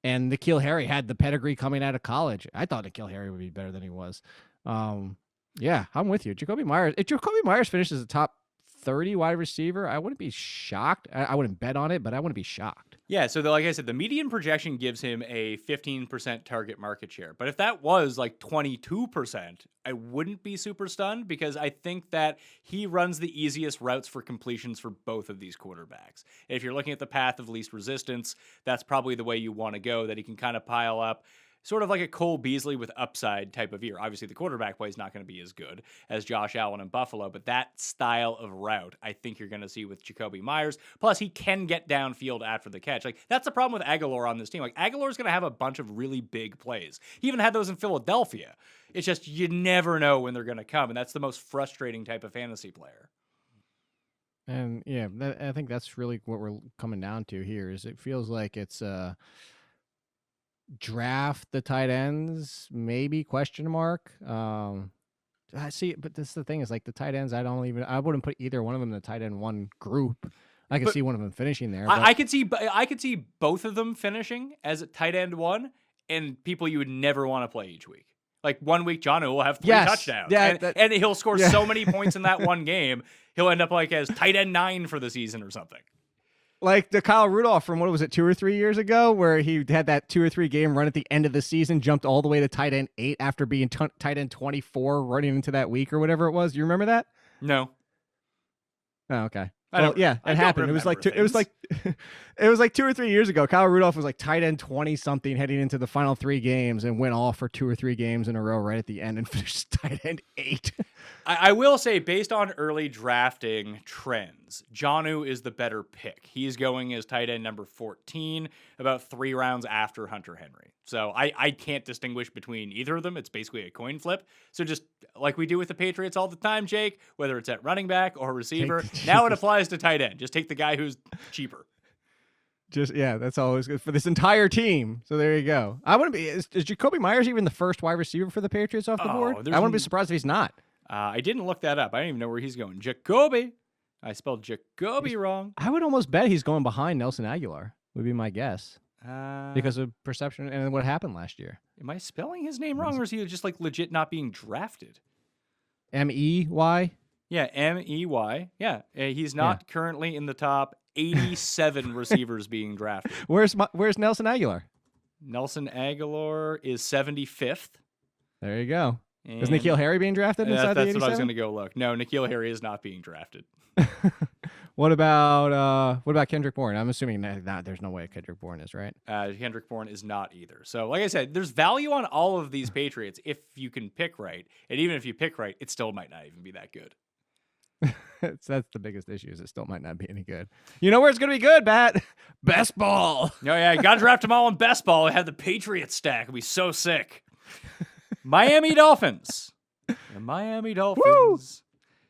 And N'Keal Harry had the pedigree coming out of college. I thought N'Keal Harry would be better than he was. Yeah, I'm with you. Jacoby Myers. If Jacoby Myers finishes the top 30 wide receiver, I wouldn't be shocked. I wouldn't bet on it, but I wouldn't be shocked. Yeah, so like I said, the median projection gives him a 15% target market share. But if that was like 22%, I wouldn't be super stunned because I think that he runs the easiest routes for completions for both of these quarterbacks. If you're looking at the path of least resistance, that's probably the way you want to go, that he can kind of pile up. Sort of like a Cole Beasley with upside type of year. Obviously, the quarterback play is not going to be as good as Josh Allen in Buffalo, but that style of route, I think you're going to see with Jacoby Myers. Plus, he can get downfield after the catch. Like, that's the problem with Aguilar on this team. Like, Aguilar's going to have a bunch of really big plays. He even had those in Philadelphia. It's just you never know when they're going to come, and that's the most frustrating type of fantasy player. And, yeah, I think that's really what we're coming down to here is it feels like it's draft the tight ends, maybe question mark. I see, but this is the thing is like the tight ends. I wouldn't put either one of them in the tight end one group. I could see one of them finishing there. I could see both of them finishing as a tight end one, and people you would never want to play each week. Like 1 week, Jonnu will have 3 touchdowns, and he'll score so many points in that one game. He'll end up like as tight end 9 for the season or something. Like the Kyle Rudolph from, what was it, 2 or 3 years ago, where he had that 2 or 3 game run at the end of the season, jumped all the way to tight end 8 after being tight end 24 running into that week or whatever it was. Do you remember that? No. Oh, okay. Well, yeah, it happened. It was like 2 or 3 years ago. Kyle Rudolph was like tight end 20 something heading into the final 3 games and went off for 2 or 3 games in a row right at the end and finished tight end 8. I will say, based on early drafting trends, Jonnu is the better pick. He's going as tight end number 14, about 3 rounds after Hunter Henry. So I can't distinguish between either of them. It's basically a coin flip. So just like we do with the Patriots all the time, Jake, whether it's at running back or receiver, now it applies to tight end. Just take the guy who's cheaper. That's always good for this entire team. So there you go. I wouldn't be. Is Jacoby Myers even the first wide receiver for the Patriots off the board? I wouldn't be surprised if he's not. I didn't look that up. I don't even know where he's going. Jacoby. I spelled Jacoby wrong. I would almost bet he's going behind Nelson Aguilar, would be my guess. Because of perception and what happened last year. Am I spelling his name wrong, or is he just like legit not being drafted? M-E-Y? Yeah, M-E-Y. Yeah, he's not currently in the top 87 receivers being drafted. Where's Nelson Aguilar? Nelson Aguilar is 75th. There you go. Is N'Keal Harry being drafted inside the 87? That's what I was going to go look. No, N'Keal Harry is not being drafted. What about Kendrick Bourne? I'm assuming that there's no way Kendrick Bourne is, right? Kendrick Bourne is not either. So, like I said, there's value on all of these Patriots if you can pick right. And even if you pick right, it still might not even be that good. That's the biggest issue is it still might not be any good. You know where it's going to be good, Bat? Best ball. No, yeah, you got to draft them all in best ball. I had the Patriots stack. It'd be so sick. Miami Dolphins. The Miami Dolphins.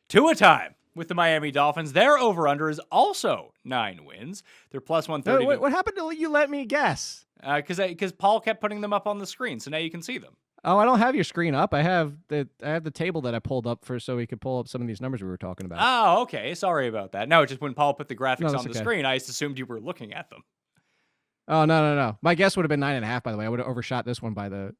Tua time with the Miami Dolphins. Their over-under is also 9 wins. They're plus 130. What happened to you let me guess? Because Paul kept putting them up on the screen, so now you can see them. Oh, I don't have your screen up. I have the table that I pulled up so we could pull up some of these numbers we were talking about. Oh, okay. Sorry about that. No, just when Paul put the graphics that's on the okay. screen, I just assumed you were looking at them. Oh, no. My guess would have been 9.5, by the way. I would have overshot this one by the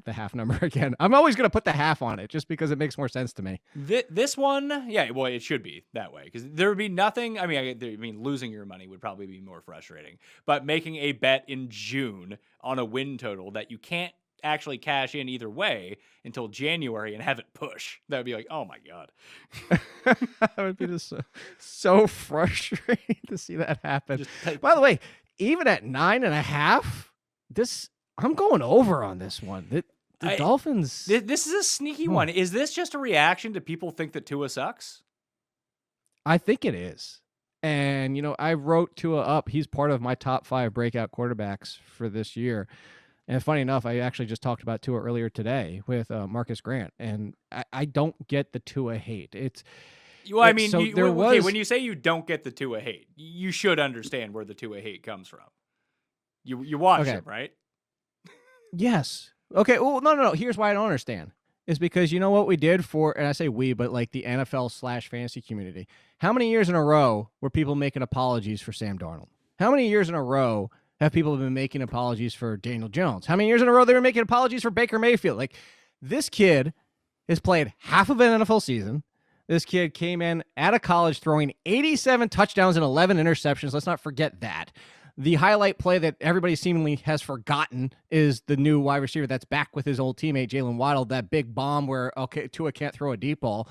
half number again. I'm always going to put the half on it just because it makes more sense to me. This one, yeah, well, it should be that way because there would be nothing. I mean, losing your money would probably be more frustrating, but making a bet in June on a win total that you can't actually cash in either way until January and have it push, that would be like, oh my God. That would be just so frustrating to see that happen. By the way, even at 9.5, I'm going over on this one. The Dolphins. This is a sneaky one. Is this just a reaction to people think that Tua sucks? I think it is. And, I wrote Tua up. He's part of my top 5 breakout quarterbacks for this year. And funny enough, I actually just talked about Tua earlier today with Marcus Grant. And I don't get the Tua hate. When you say you don't get the Tua hate, you should understand where the Tua hate comes from. You watch him, right? Yes. Okay. Well, no. Here's why I don't understand. Is because you know what we did and I say we, but like the NFL/fantasy community. How many years in a row were people making apologies for Sam Darnold? How many years in a row have people been making apologies for Daniel Jones? How many years in a row they were making apologies for Baker Mayfield? Like, this kid has played half of an NFL season. This kid came in out of college throwing 87 touchdowns and 11 interceptions. Let's not forget that. The highlight play that everybody seemingly has forgotten is the new wide receiver that's back with his old teammate, Jalen Waddle, that big bomb where, Tua can't throw a deep ball.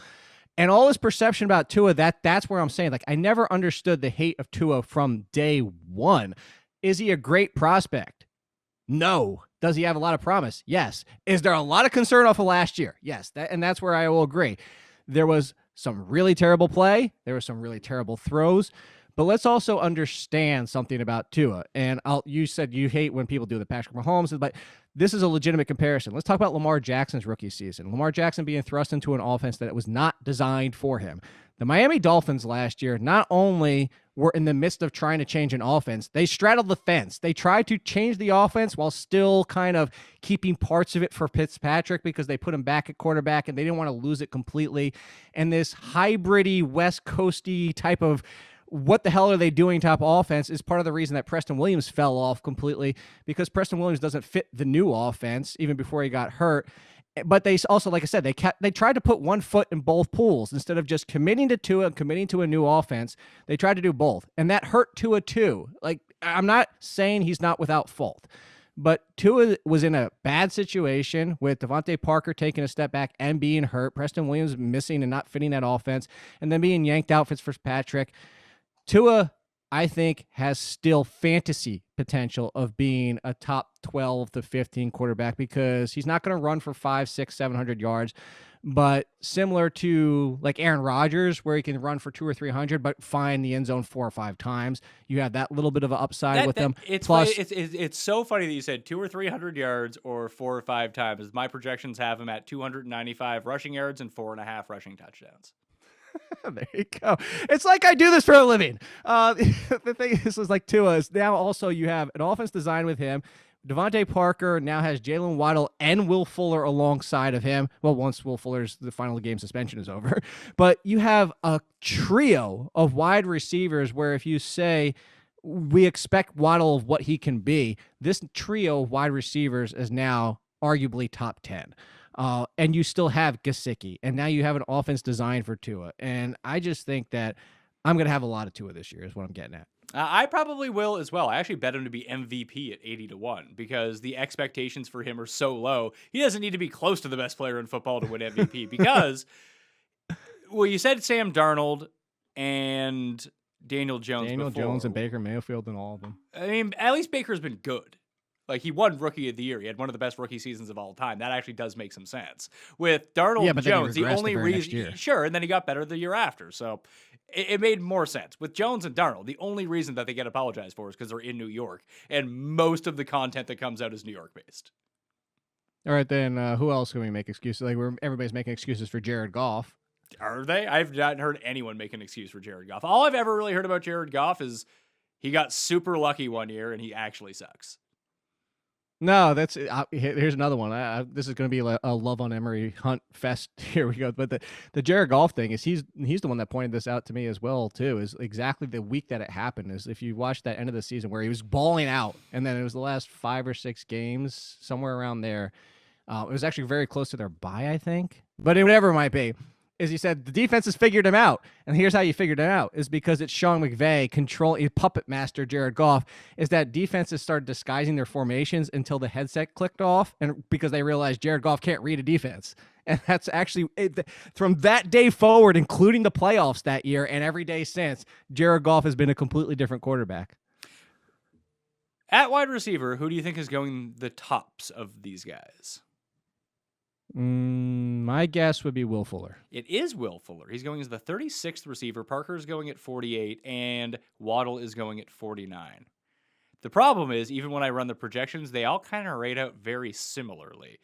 And all this perception about Tua, that's where I'm saying, like, I never understood the hate of Tua from day one. Is he a great prospect? No. Does he have a lot of promise? Yes. Is there a lot of concern off of last year? Yes. That's where I will agree. There was some really terrible play. There were some really terrible throws. But let's also understand something about Tua. And you said you hate when people do the Patrick Mahomes, but this is a legitimate comparison. Let's talk about Lamar Jackson's rookie season. Lamar Jackson being thrust into an offense that was not designed for him. The Miami Dolphins last year not only were in the midst of trying to change an offense, they straddled the fence. They tried to change the offense while still kind of keeping parts of it for Fitzpatrick because they put him back at quarterback and they didn't want to lose it completely. And this hybrid-y, West Coasty type of what the hell are they doing type offense is part of the reason that Preston Williams fell off completely, because Preston Williams doesn't fit the new offense even before he got hurt. But they also, like I said, they tried to put one foot in both pools. Instead of just committing to Tua and committing to a new offense, they tried to do both. And that hurt Tua too. Like, I'm not saying he's not without fault, but Tua was in a bad situation with Devontae Parker taking a step back and being hurt, Preston Williams missing and not fitting that offense, and then being yanked out for Fitzpatrick. Tua, I think, has still fantasy potential of being a top 12 to 15 quarterback because he's not going to run for 500, 600, 700 yards. But similar to like Aaron Rodgers, where he can run for 200 or 300, but find the end zone 4 or 5 times, you have that little bit of an upside with him. It's so funny that you said 200 or 300 yards or 4 or 5 times. My projections have him at 295 rushing yards and 4.5 rushing touchdowns. There you go. It's like I do this for a living. The thing is like Tua is now also you have an offense designed with him. Devontae Parker now has Jalen Waddle and Will Fuller alongside of him. Well, once Will Fuller's the final game suspension is over. But you have a trio of wide receivers where if you say we expect Waddle of what he can be, this trio of wide receivers is now arguably top 10. And you still have Gesicki, and now you have an offense designed for Tua. And I just think that I'm going to have a lot of Tua this year is what I'm getting at. I probably will as well. I actually bet him to be MVP at 80-1 because the expectations for him are so low. He doesn't need to be close to the best player in football to win MVP because, well, you said Sam Darnold and Daniel Jones Jones and Baker Mayfield and all of them. I mean, at least Baker's been good. Like, he won Rookie of the Year. He had one of the best rookie seasons of all time. That actually does make some sense. With Darnold and Jones, the only reason... Sure, and then he got better the year after. So it made more sense. With Jones and Darnold, the only reason that they get apologized for is because they're in New York. And most of the content that comes out is New York-based. All right, then who else can we make excuses? Like, everybody's making excuses for Jared Goff. Are they? I've not heard anyone make an excuse for Jared Goff. All I've ever really heard about Jared Goff is he got super lucky one year and he actually sucks. No, that's here's another one. This is going to be a love on Emery Hunt fest. Here we go. But the Jared Goff thing is he's the one that pointed this out to me as well too. Is exactly the week that it happened. Is if you watch that end of the season where he was balling out, and then it was the last 5 or 6 games somewhere around there. It was actually very close to their bye, I think. But whatever it might be, is he said the defense has figured him out. And here's how you figured it out is because it's Sean McVay puppet master Jared Goff, is that defenses started disguising their formations until the headset clicked off, and because they realized Jared Goff can't read a defense. And that's actually from that day forward, including the playoffs that year and every day since, Jared Goff has been a completely different quarterback. At wide receiver, who do you think is going the tops of these guys? My guess would be Will Fuller. It is Will Fuller. He's going as the 36th receiver. Parker's going at 48, and Waddle is going at 49. The problem is, even when I run the projections, they all kind of rate out very similarly.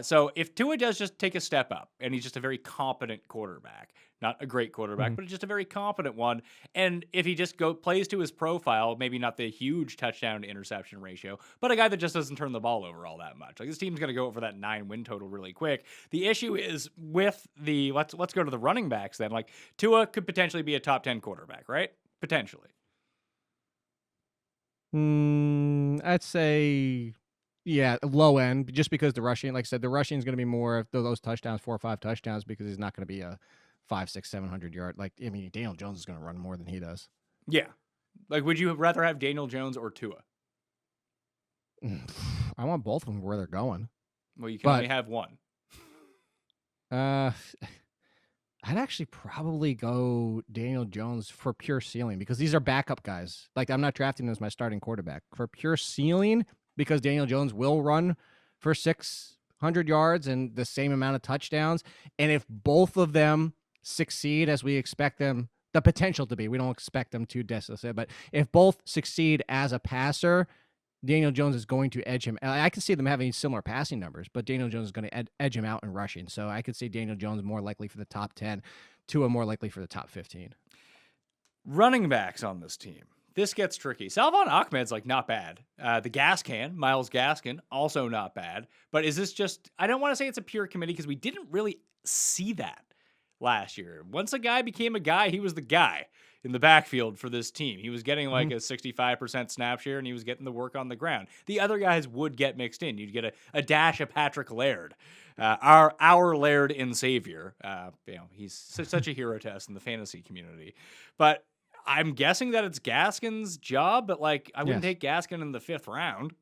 So if Tua does just take a step up, and he's just a very competent quarterback, not a great quarterback, but just a very competent one, and if he just plays to his profile, maybe not the huge touchdown to interception ratio, but a guy that just doesn't turn the ball over all that much. Like, this team's going to go for that 9 win total really quick. The issue is with the let's go to the running backs then. Like, Tua could potentially be a top 10 quarterback, right? Potentially. I'd say, yeah, low end, just because the rushing, like I said, the rushing is going to be more of those touchdowns, 4 or 5 touchdowns, because he's not going to be a 500, 600, 700 yard. Like, I mean, Daniel Jones is going to run more than he does. Yeah. Like, would you rather have Daniel Jones or Tua? I want both of them where they're going. Well, you can only have one. I'd actually probably go Daniel Jones for pure ceiling, because these are backup guys. Like, I'm not drafting him as my starting quarterback. For pure ceiling, because Daniel Jones will run for 600 yards and the same amount of touchdowns. And if both of them succeed as we expect them, the potential to be, we don't expect them to desperately, but if both succeed as a passer, Daniel Jones is going to edge him. I can see them having similar passing numbers, but Daniel Jones is going to edge him out in rushing. So I could see Daniel Jones more likely for the top 10, Tua more likely for the top 15. Running backs on this team. This gets tricky. Salvon Ahmed's like not bad. The Gaskin, Myles Gaskin, also not bad. But is this just, I don't want to say it's a pure committee because we didn't really see that last year. Once a guy became a guy, he was the guy in the backfield for this team. He was getting like a 65% snap share, and he was getting the work on the ground. The other guys would get mixed in. You'd get a dash of Patrick Laird, our Laird in Savior. He's such a hero to us in the fantasy community. But I'm guessing that it's Gaskin's job, but like I wouldn't take Gaskin in the 5th round.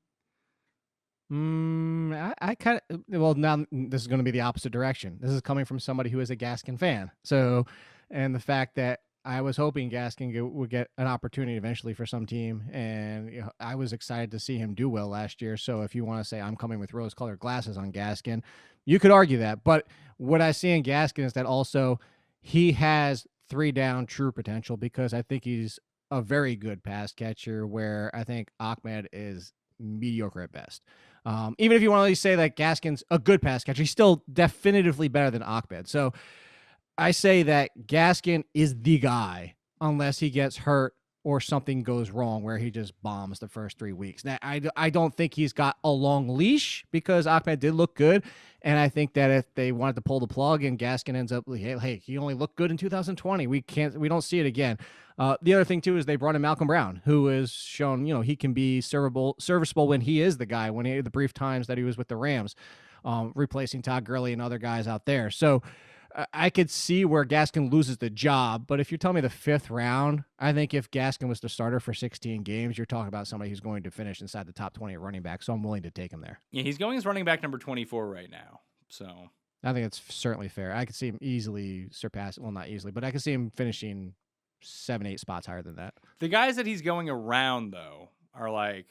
I kind of, well, now this is going to be the opposite direction. This is coming from somebody who is a Gaskin fan. So, and the fact that I was hoping Gaskin would get an opportunity eventually for some team, and I was excited to see him do well last year. So if you want to say I'm coming with rose-colored glasses on Gaskin, you could argue that. But what I see in Gaskin is that also he has 3-down true potential, because I think he's a very good pass catcher, where I think Ahmed is mediocre at best. Even if you want to say that Gaskin's a good pass catcher, he's still definitively better than Ahmed. So I say that Gaskin is the guy unless he gets hurt or something goes wrong where he just bombs the first 3 weeks. Now, I don't think he's got a long leash, because Ahmed did look good, and I think that if they wanted to pull the plug and Gaskin ends up, hey, he only looked good in 2020. We don't see it again. The other thing too is they brought in Malcolm Brown, who has shown he can be serviceable when he is the guy. When the brief times that he was with the Rams, replacing Todd Gurley and other guys out there. So I could see where Gaskin loses the job, but if you tell me the 5th round, I think if Gaskin was the starter for 16 games, you're talking about somebody who's going to finish inside the top 20 at running back, so I'm willing to take him there. Yeah, he's going as running back number 24 right now, so I think it's certainly fair. I could see him easily surpass, well, not easily, but I could see him finishing 7-8 spots higher than that. The guys that he's going around, though, are like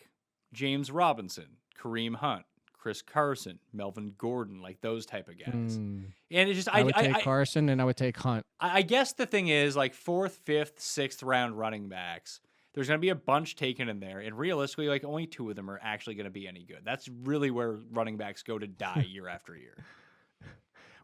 James Robinson, Kareem Hunt, Chris Carson, Melvin Gordon, like those type of guys. And it's just I would take Carson, and I would take Hunt. I guess the thing is, like 4th, 5th, 6th round running backs, there's going to be a bunch taken in there, and realistically, like only 2 of them are actually going to be any good. That's really where running backs go to die year after year.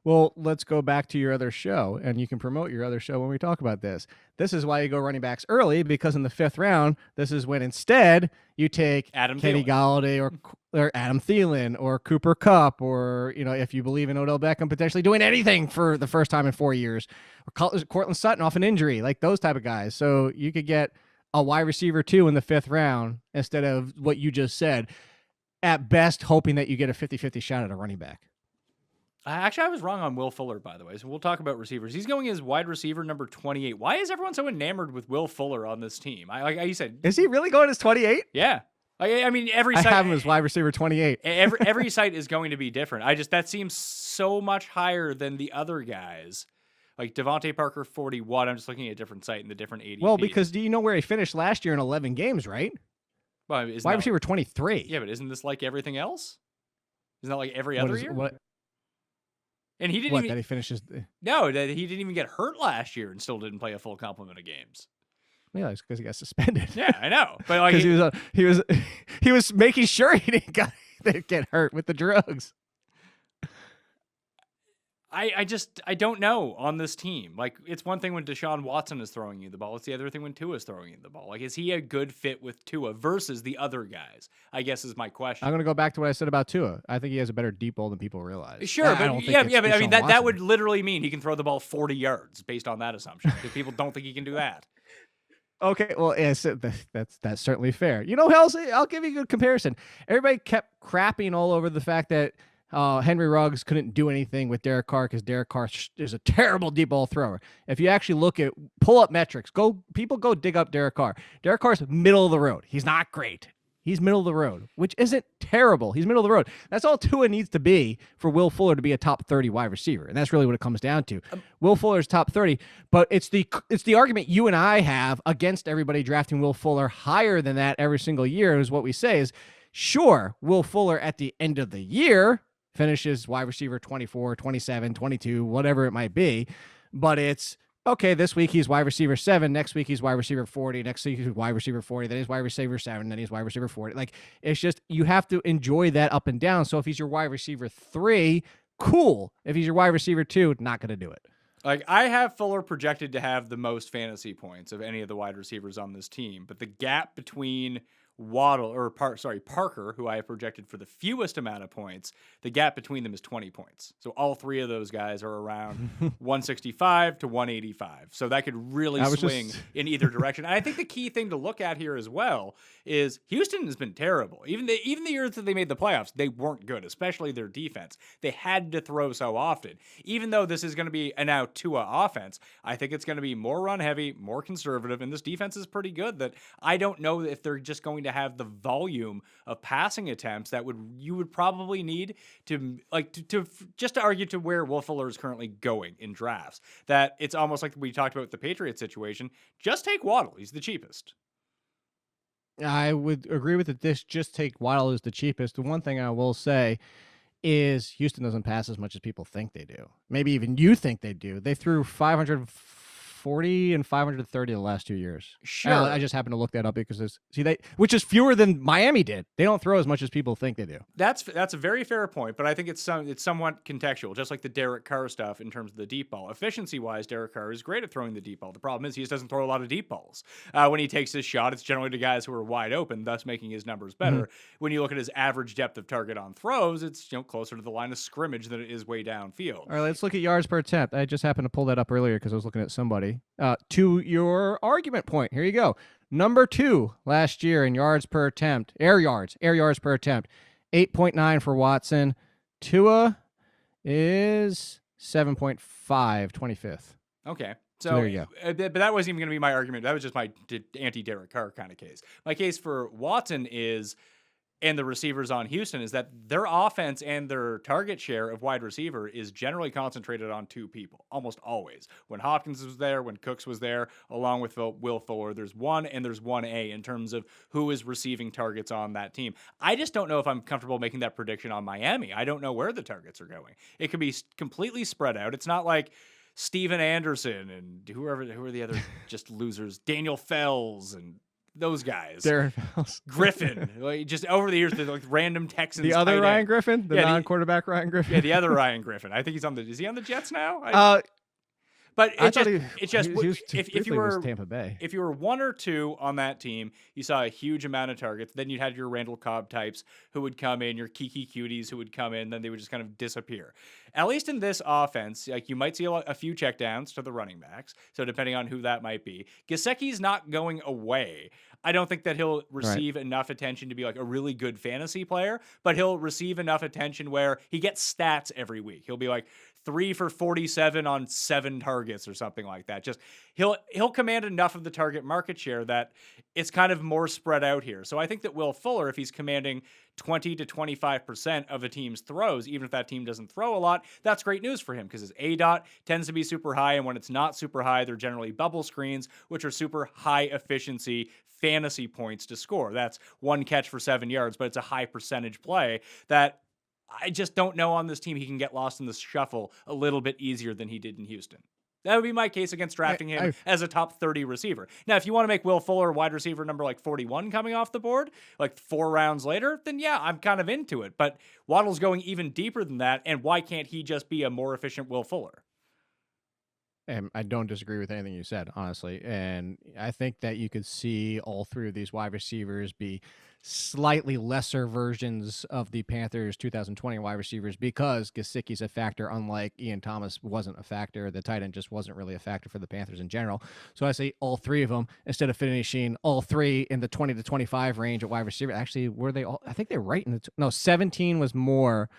Well, let's go back to your other show, and you can promote your other show when we talk about this. This is why you go running backs early, because in the 5th round, this is when instead you take Adam Kenny Thielen. Galladay or Adam Thielen or Cooper Kupp, or if you believe in Odell Beckham potentially doing anything for the first time in 4 years, or Cortland Sutton off an injury, like those type of guys. So you could get a wide receiver 2 in the 5th round instead of what you just said. At best, hoping that you get a 50-50 shot at a running back. Actually, I was wrong on Will Fuller, by the way. So we'll talk about receivers. He's going as wide receiver number 28. Why is everyone so enamored with Will Fuller on this team? Like you said, Is he really going as 28? yeah. I mean, every I site have him as wide receiver 28. every site is going to be different. That seems so much higher than the other guys. Like Devontae Parker 41. I'm just looking at a different site and the different ADPs. Well, because do you know where he finished last year in 11 games, right? Well, wide receiver 23. Yeah, but isn't this like everything else? Isn't that like every other year? What? And he didn't What, even. that he finishes? No, that he didn't even get hurt last year and still didn't play a full complement of games. Yeah, it's because he got suspended. Yeah, I know, but like because he was making sure he didn't get hurt with the drugs. I don't know on this team. Like, it's one thing when Deshaun Watson is throwing you the ball. It's the other thing when Tua is throwing you the ball. Like, is he a good fit with Tua versus the other guys? I guess is my question. I'm going to go back to what I said about Tua. I think he has a better deep ball than people realize. Sure, but but I mean that Watson. would literally mean he can throw the ball 40 yards based on that assumption. Because people don't think he can do that. Okay, well, yes, that's certainly fair. You know who else? I'll give you a good comparison. Everybody kept crapping all over the fact that Henry Ruggs couldn't do anything with Derek Carr because Derek Carr is a terrible deep ball thrower. If you actually pull up metrics, go dig up Derek Carr. Derek Carr's middle of the road. He's not great. He's middle of the road, which isn't terrible. He's middle of the road. That's all Tua needs to be for Will Fuller to be a top 30 wide receiver, and that's really what it comes down to. Will Fuller's top 30, but it's the argument you and I have against everybody drafting Will Fuller higher than that every single year is what we say is, sure, Will Fuller at the end of the year finishes wide receiver 24, 27, 22, whatever it might be, but it's, okay, this week he's wide receiver 7. Next week he's wide receiver 40. Next week he's wide receiver 40. Then he's wide receiver 7. Then he's wide receiver 40. Like, it's just, you have to enjoy that up and down. So if he's your wide receiver 3, cool. If he's your wide receiver 2, not going to do it. Like, I have Fuller projected to have the most fantasy points of any of the wide receivers on this team, but the gap between Parker, who I have projected for the fewest amount of points, the gap between them is 20 points. So all three of those guys are around 165 to 185. So that could really swing in either direction. And I think the key thing to look at here as well is Houston has been terrible. Even the years that they made the playoffs, they weren't good, especially their defense. They had to throw so often. Even though this is going to be a now Tua offense, I think it's going to be more run heavy, more conservative, and this defense is pretty good that I don't know if they're just going to have the volume of passing attempts that you would probably need to just to argue to where Will Fuller is currently going in drafts. That it's almost like we talked about the Patriots situation. Just take Waddle. He's the cheapest. I would agree with it. Just take Waddle as the cheapest. The one thing I will say is Houston doesn't pass as much as people think they do. Maybe even you think they do. They threw 540 and 530 the last 2 years. Sure. I just happened to look that up because which is fewer than Miami did. They don't throw as much as people think they do. That's a very fair point, but I think it's somewhat contextual, just like the Derek Carr stuff in terms of the deep ball. Efficiency-wise, Derek Carr is great at throwing the deep ball. The problem is he just doesn't throw a lot of deep balls. When he takes his shot, it's generally to guys who are wide open, thus making his numbers better. Mm-hmm. When you look at his average depth of target on throws, it's closer to the line of scrimmage than it is way downfield. All right, let's look at yards per attempt. I just happened to pull that up earlier because I was looking at somebody. To your argument point, here you go. Number 2 last year in yards per attempt, air yards per attempt, 8.9 for Watson. Tua is 7.5, 25th. Okay. So there you go. But that wasn't even going to be my argument. That was just my anti-Derek Carr kind of case. My case for Watson and the receivers on Houston is that their offense and their target share of wide receiver is generally concentrated on 2 people, almost always. When Hopkins was there, when Cooks was there, along with Will Fuller, there's 1 and there's 1A in terms of who is receiving targets on that team. I just don't know if I'm comfortable making that prediction on Miami. I don't know where the targets are going. It could be completely spread out. It's not like Steven Anderson and who are the other just losers, Daniel Fells and those guys. Darren Fells. Griffin. Like, just over the years, the like random Texans. The other tight Ryan end. Griffin? The non-quarterback Ryan Griffin? Yeah, the other Ryan Griffin. I think he's on the. Is he on the Jets now? But I it's thought just he was if you was were Tampa Bay. if you were 1 or 2 on that team, you saw a huge amount of targets. Then you'd had your Randall Cobb types who would come in, your Kiki Cuties who would come in, then they would just kind of disappear. At least in this offense, like you might see a few checkdowns to the running backs. So depending on who that might be, Gesicki's not going away. I don't think that he'll receive enough attention to be like a really good fantasy player, but he'll receive enough attention where he gets stats every week. He'll be like 3 for 47 on 7 targets or something like that. Just he'll command enough of the target market share that it's kind of more spread out here. So I think that Will Fuller, if he's commanding 20 to 25% of a team's throws, even if that team doesn't throw a lot, that's great news for him because his ADOT tends to be super high. And when it's not super high, they're generally bubble screens, which are super high efficiency fantasy points to score. That's 1 catch for 7 yards, but it's a high percentage play that I just don't know on this team he can get lost in the shuffle a little bit easier than he did in Houston. That would be my case against drafting him as a top 30 receiver. Now, if you want to make Will Fuller wide receiver number like 41 coming off the board, like 4 rounds later, then yeah, I'm kind of into it. But Waddle's going even deeper than that, and why can't he just be a more efficient Will Fuller? And I don't disagree with anything you said, honestly. And I think that you could see all 3 of these wide receivers be slightly lesser versions of the Panthers 2020 wide receivers because Gesicki's a factor, unlike Ian Thomas wasn't a factor. The tight end just wasn't really a factor for the Panthers in general. So I say all 3 of them instead of finishing all 3 in the 20 to 25 range at wide receiver. Actually, were they all? I think they're right in the 17 was more,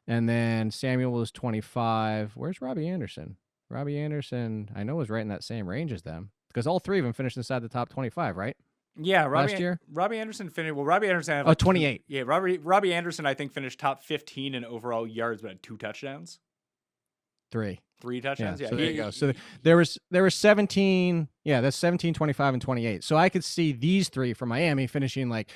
and then Samuel was 25. Where's Robbie Anderson? Robbie Anderson, I know, was right in that same range as them because all 3 of them finished inside the top 25, right? Yeah, last year. Robbie Anderson finished. Well, Robbie Anderson had 28. Yeah, Robbie Anderson, I think, finished top 15 in overall yards, but had 2 touchdowns. 3 touchdowns. Yeah, so there you go. So there was 17. Yeah, that's 17, 25, and 28. So I could see these 3 from Miami finishing like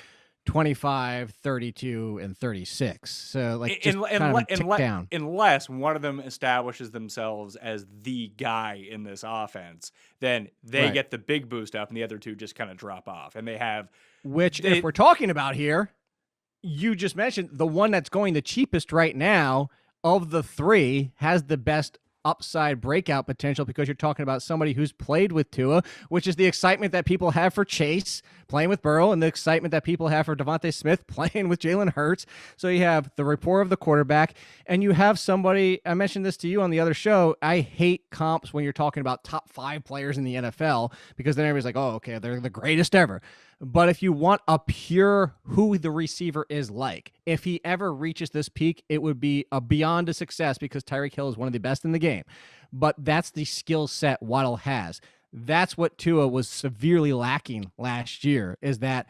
25, 32, and 36. So like just kind of tick down. Unless one of them establishes themselves as the guy in this offense, then they get the big boost up and the other 2 just kind of drop off. And they have... if we're talking about here, you just mentioned the one that's going the cheapest right now of the 3 has the best upside breakout potential because you're talking about somebody who's played with Tua, which is the excitement that people have for Chase playing with Burrow and the excitement that people have for Devontae Smith playing with Jalen Hurts. So you have the rapport of the quarterback and you have somebody, I mentioned this to you on the other show, I hate comps when you're talking about top 5 players in the NFL because then everybody's like, oh, okay, they're the greatest ever. But if you want a pure who the receiver is like, if he ever reaches this peak, it would be a beyond a success because Tyreek Hill is one of the best in the game. But that's the skill set Waddle has. That's what Tua was severely lacking last year, is that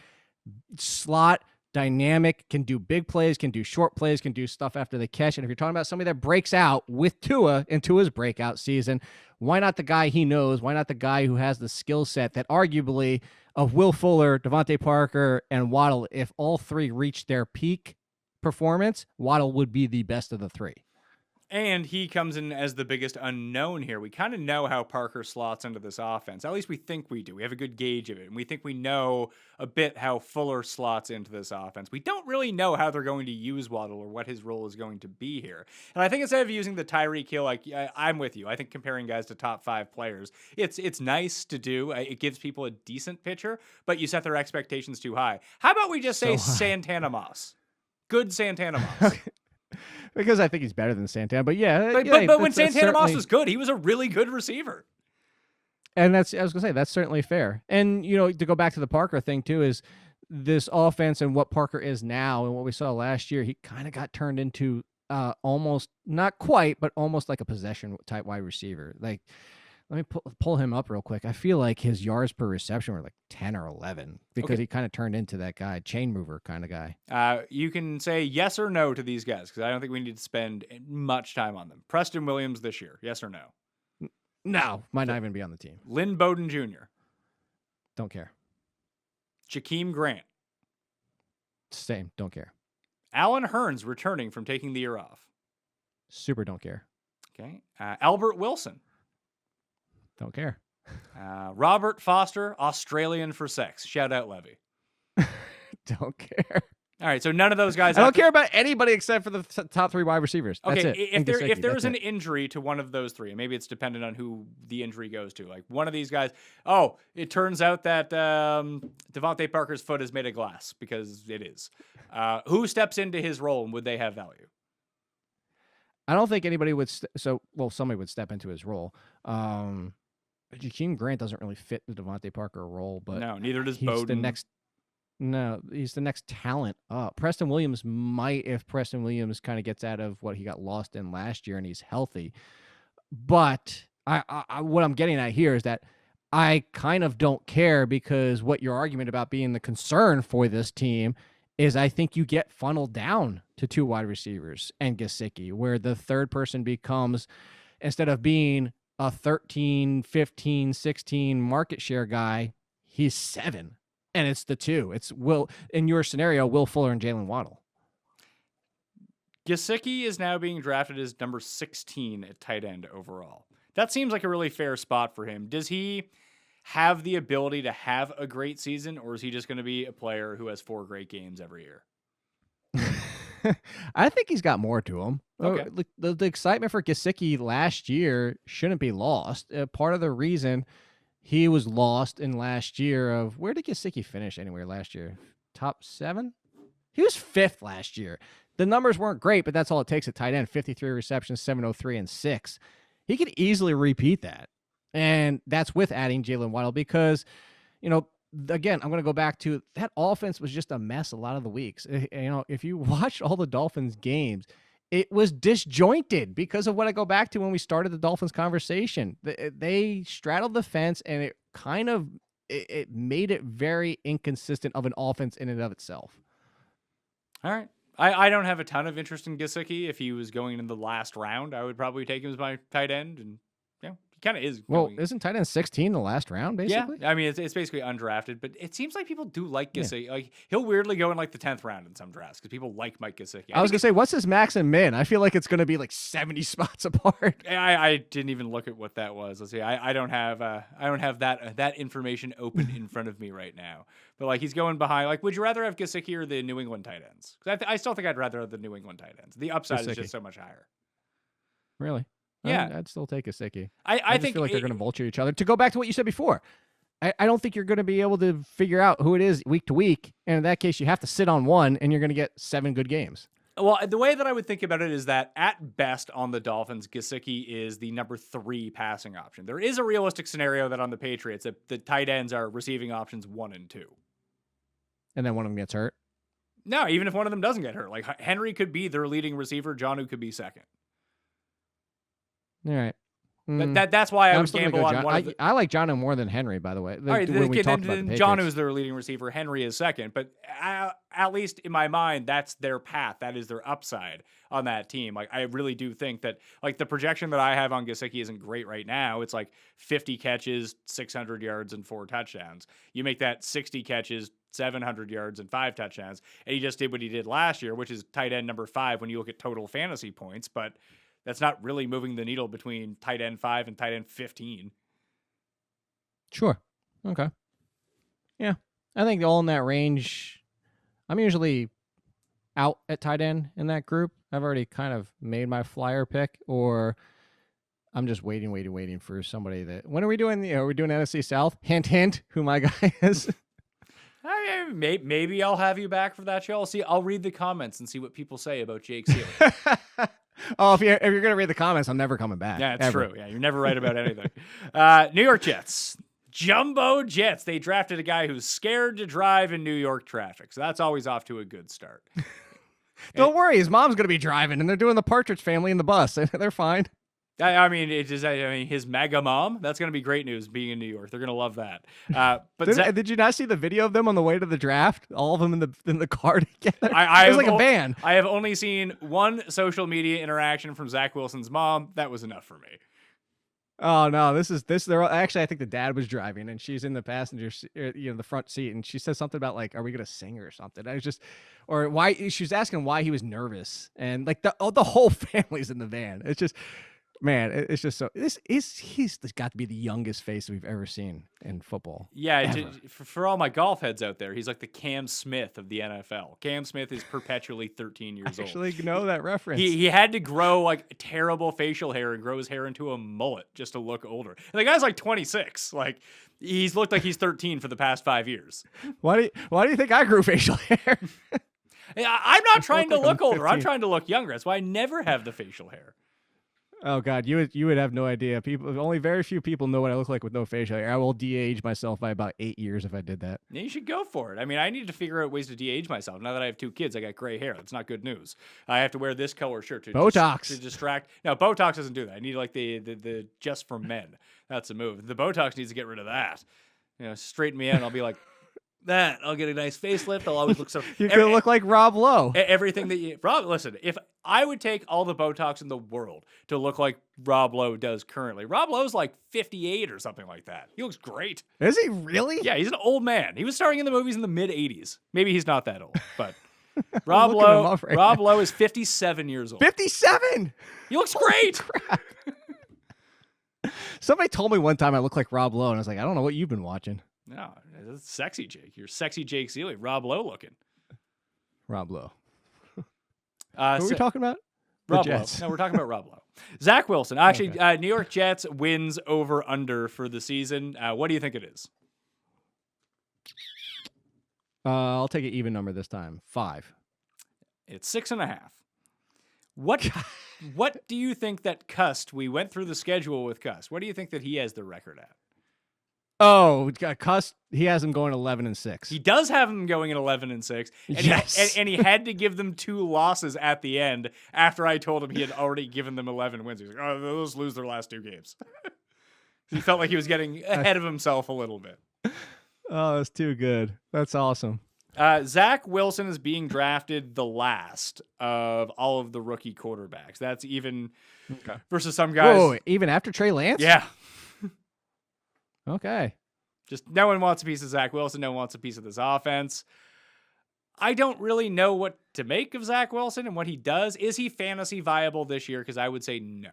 slot dynamic, can do big plays, can do short plays, can do stuff after the catch. And if you're talking about somebody that breaks out with Tua in Tua's breakout season, why not the guy he knows? Why not the guy who has the skill set that arguably of Will Fuller, Devontae Parker, and Waddle, if all 3 reached their peak performance, Waddle would be the best of the 3. And he comes in as the biggest unknown here. We kind of know how Parker slots into this offense. At least we think we do. We have a good gauge of it. And we think we know a bit how Fuller slots into this offense. We don't really know how they're going to use Waddle or what his role is going to be here. And I think instead of using the Tyreek Hill, like I'm with you. I think comparing guys to top 5 players, it's nice to do. It gives people a decent picture, but you set their expectations too high. How about we just say Santana Moss? Good Santana Moss. Because I think he's better than Santana, but yeah. But when Santana Moss was good, he was a really good receiver. And I was going to say, that's certainly fair. And, to go back to the Parker thing too, is this offense and what Parker is now and what we saw last year, he kind of got turned into almost, not quite, but almost like a possession type wide receiver. Like, let me pull him up real quick. I feel like his yards per reception were like 10 or 11 because he kind of turned into that guy, chain mover kind of guy. You can say yes or no to these guys because I don't think we need to spend much time on them. Preston Williams this year, yes or no? No, might not even be on the team. Lynn Bowden Jr. Don't care. Jakeem Grant. Same, don't care. Alan Hearns returning from taking the year off. Super don't care. Okay. Albert Wilson. Don't care. Robert Foster, Australian for sex. Shout out Levy. Don't care. All right, so none of those guys. I don't care about anybody except for the top 3 wide receivers. Okay, That's it. if there's an injury to one of those 3, and maybe it's dependent on who the injury goes to. Like one of these guys, it turns out that Devontae Parker's foot is made of glass, because it is. Who steps into his role, and would they have value? I don't think anybody would. Somebody would step into his role. Jakeem Grant doesn't really fit the Devontae Parker role, but no, neither does he's Bowden. He's the next talent up. Preston Williams might, if Preston Williams kind of gets out of what he got lost in last year and he's healthy. But what I'm getting at here is that I kind of don't care, because what your argument about being the concern for this team is I think you get funneled down to 2 wide receivers and Gesicki, where the third person becomes, instead of being a 13, 15, 16 market share guy, he's 7. And it's the 2. It's in your scenario, Will Fuller and Jalen Waddle. Gesicki is now being drafted as number 16 at tight end overall. That seems like a really fair spot for him. Does he have the ability to have a great season, or is he just going to be a player who has 4 great games every year? I think he's got more to him. Okay. The excitement for Gesicki last year shouldn't be lost. Part of the reason he was lost in last year of, where did Gesicki finish anywhere last year? Top 7? He was 5th last year. The numbers weren't great, but that's all it takes at tight end. 53 receptions, 703, and 6. He could easily repeat that. And that's with adding Jalen Waddle, because, again, I'm going to go back to that offense was just a mess a lot of the weeks. If you watch all the Dolphins games, it was disjointed because of what I go back to when we started the Dolphins conversation. They straddled the fence, and it kind of it made it very inconsistent of an offense in and of itself. All right. I don't have a ton of interest in Gesicki. If he was going in the last round, I would probably take him as my tight end, and he kind of is. Well, isn't tight end 16 the last round, basically? Yeah, I mean, it's basically undrafted, but it seems like people do like Gesicki. Yeah. Like, he'll weirdly go in like the 10th round in some drafts because people like Mike Gesicki. I was going to say, what's his max and min? I feel like it's going to be like 70 spots apart. I didn't even look at what that was. Let's see. I don't have that information open in front of me right now. But like, he's going behind. Like, would you rather have Gesicki or the New England tight ends? Because I still think I'd rather have the New England tight ends. The upside is just so much higher. Really? Yeah, I'd still take Gesicki. I feel like they're going to vulture each other. To go back to what you said before, I don't think you're going to be able to figure out who it is week to week. And in that case, you have to sit on one, and you're going to get 7 good games. Well, the way that I would think about it is that at best on the Dolphins, Gesicki is the number 3 passing option. There is a realistic scenario that on the Patriots, that the tight ends are receiving options 1 and 2. And then one of them gets hurt? No, even if one of them doesn't get hurt. Like, Henry could be their leading receiver. Jonnu could be second. All right. But that's why I would gamble on one of the... I like Jonnu more than Henry, by the way. All right, Jonnu is their leading receiver. Henry is second. But at least in my mind, that's their path. That is their upside on that team. Like, I really do think that, like, the projection that I have on Gesicki isn't great right now. It's like 50 catches, 600 yards, and 4 touchdowns. You make that 60 catches, 700 yards, and 5 touchdowns. And he just did what he did last year, which is tight end number 5 when you look at total fantasy points. But that's not really moving the needle between tight end 5 and tight end 15. Sure. Okay. Yeah. I think all in that range. I'm usually out at tight end in that group. I've already kind of made my flyer pick, or I'm just waiting for somebody that... When are we doing are we doing NFC South? Hint, hint, who my guy is. Maybe I'll have you back for that show. I'll read the comments and see what people say about Jake Ciely. Oh, if you're going to read the comments, I'm never coming back. Yeah, it's true. Yeah, you're never right about anything. New York Jets. Jumbo Jets. They drafted a guy who's scared to drive in New York traffic. So that's always off to a good start. Don't worry. His mom's going to be driving, and they're doing the Partridge Family in the bus. They're fine. I mean, his mega mom, that's going to be great news being in New York. They're going to love that. But did you not see the video of them on the way to the draft? All of them in the car together? It was like a band. I have only seen one social media interaction from Zach Wilson's mom. That was enough for me. Oh no, this. Actually, I think the dad was driving and she's in the passenger, the front seat, and she says something about like, "Are we gonna sing or something?" Or why she was asking why he was nervous, and like the whole family's in the van. It's just man, it's just so. He's got to be the youngest face we've ever seen in football. Yeah, ever. for all my golf heads out there, he's like the Cam Smith of the NFL. Cam Smith is perpetually 13 years old. Actually, know that reference. He had to grow like terrible facial hair and grow his hair into a mullet just to look older. And the guy's like 26. Like he's looked like he's 13 for the past 5 years. Why do you think I grew facial hair? I'm not trying to like I'm look older. I'm 15. trying to look younger. That's why I never have the facial hair. Oh God, you would have no idea. Only very few people know what I look like with no facial hair. I will de-age myself by about 8 years if I did that. Yeah, you should go for it. I mean, I need to figure out ways to de-age myself. Now that I have 2 kids, I got gray hair. That's not good news. I have to wear this color shirt to Botox. to distract. No, Botox doesn't do that. I need like the just for men. That's the move. The Botox needs to get rid of that. Straighten me out, and I'll be like that. I'll get a nice facelift. I'll always look so. You're gonna look like Rob Lowe. Everything that Rob, listen, if I would take all the Botox in the world to look like Rob Lowe does currently, Rob Lowe's like 58 or something like that. He looks great. Is he really? Yeah, he's an old man. He was starring in the movies in the mid 80s. Maybe he's not that old, but Rob looking him Lowe, up right Rob Lowe is 57 years old. 57. He looks great. Crap. Somebody told me one time I look like Rob Lowe, and I was like, I don't know what you've been watching. No, that's sexy Jake. You're sexy Jake Ciely. Rob Lowe looking. Rob Lowe. Who Are are we talking about? The Rob Lowe. Jets. No, we're talking about Rob Lowe. Zach Wilson. Actually, New York Jets wins over under for the season. What do you think it is? I'll take an even number this time. 5. It's 6.5. What do you think that Cust? We went through the schedule with Cust. What do you think that he has the record at? Oh, Cuss. He has him going 11-6. He does have them going at 11-6, and Yes. he had to give them 2 losses at the end after I told him he had already given them 11 wins. He was like, "Oh, they'll just lose their last 2 games." He felt like he was getting ahead of himself a little bit. Oh, that's too good. That's awesome. Zach Wilson is being drafted the last of all of the rookie quarterbacks. That's even versus some guys. Whoa, even after Trey Lance? Yeah. Okay. Just no one wants a piece of Zach Wilson. No one wants a piece of this offense. I don't really know what to make of Zach Wilson and what he does. Is he fantasy viable this year? Because I would say no.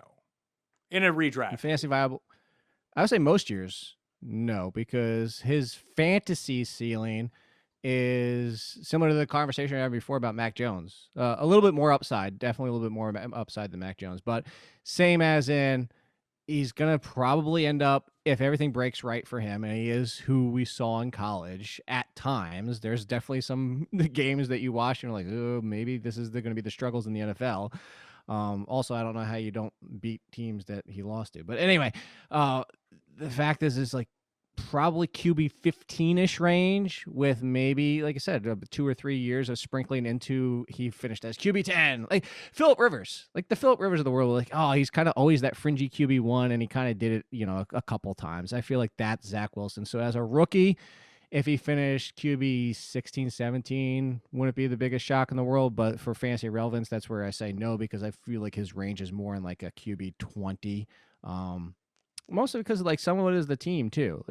In a redraft. Fantasy viable. I would say most years, no, because his fantasy ceiling is similar to the conversation I had before about Mac Jones. A little bit more upside, definitely a little bit more upside than Mac Jones, but same as in he's going to probably end up, if everything breaks right for him, and he is who we saw in college at times, there's definitely some games that you watch and you're like, oh, maybe this is going to be the struggles in the NFL. Also, I don't know how you don't beat teams that he lost to. But anyway, the fact is like probably QB 15-ish range with maybe, like I said, 2 or 3 years of sprinkling into he finished as QB 10. Like Phillip Rivers, like the Phillip Rivers of the world, like, oh, he's kind of always that fringy QB 1, and he kind of did it, a couple times. I feel like that's Zach Wilson. So as a rookie, if he finished QB 16, 17, wouldn't be the biggest shock in the world. But for fantasy relevance, that's where I say no, because I feel like his range is more in like a QB 20. Mostly because like some of it is the team too.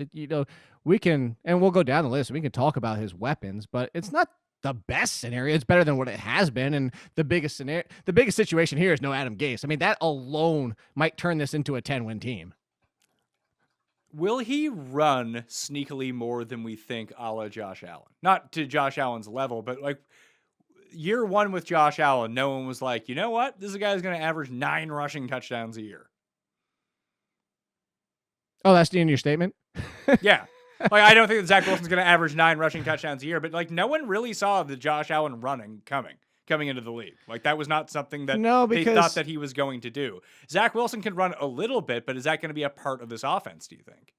We can, and we'll go down the list. We can talk about his weapons, but it's not the best scenario. It's better than what it has been. And the biggest situation here is no Adam Gase. I mean, that alone might turn this into a 10-win team. Will he run sneakily more than we think, a la Josh Allen? Not to Josh Allen's level, but like year 1 with Josh Allen, no one was like, you know what? This is a guy who's going to average 9 rushing touchdowns a year. Oh, that's the end of your statement? Yeah. Like, I don't think that Zach Wilson's going to average 9 rushing touchdowns a year, but like no one really saw the Josh Allen running coming into the league. Like that was not something that they thought that he was going to do. Zach Wilson can run a little bit, but is that going to be a part of this offense, do you think?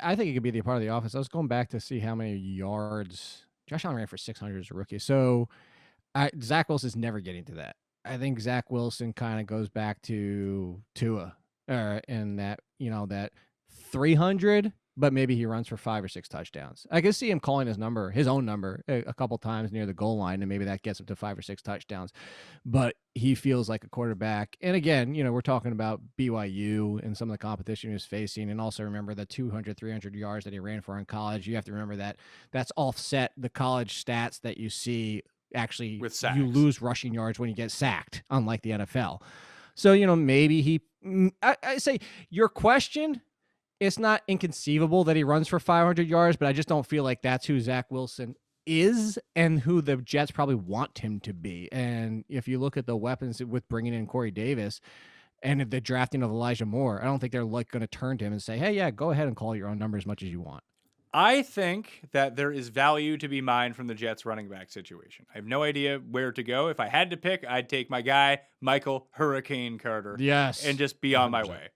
I think it could be a part of the offense. I was going back to see how many yards Josh Allen ran for 600 as a rookie. So Zach Wilson's never getting to that. I think Zach Wilson kind of goes back to Tua in that, that 300, but maybe he runs for 5 or 6 touchdowns. I can see him calling his own number a couple times near the goal line, and maybe that gets him to 5 or 6 touchdowns. But he feels like a quarterback. And again, we're talking about BYU and some of the competition he was facing, and also remember the 200, 300 yards that he ran for in college. You have to remember that that's offset the college stats that you see. Actually, with sacks, you lose rushing yards when you get sacked, unlike the NFL. So, maybe he I say your question, it's not inconceivable that he runs for 500 yards, but I just don't feel like that's who Zach Wilson is and who the Jets probably want him to be. And if you look at the weapons with bringing in Corey Davis and the drafting of Elijah Moore, I don't think they're like going to turn to him and say, hey, yeah, go ahead and call your own number as much as you want. I think that there is value to be mined from the Jets running back situation. I have no idea where to go. If I had to pick, I'd take my guy, Michael Hurricane Carter. Yes. And just be on my 100%. way.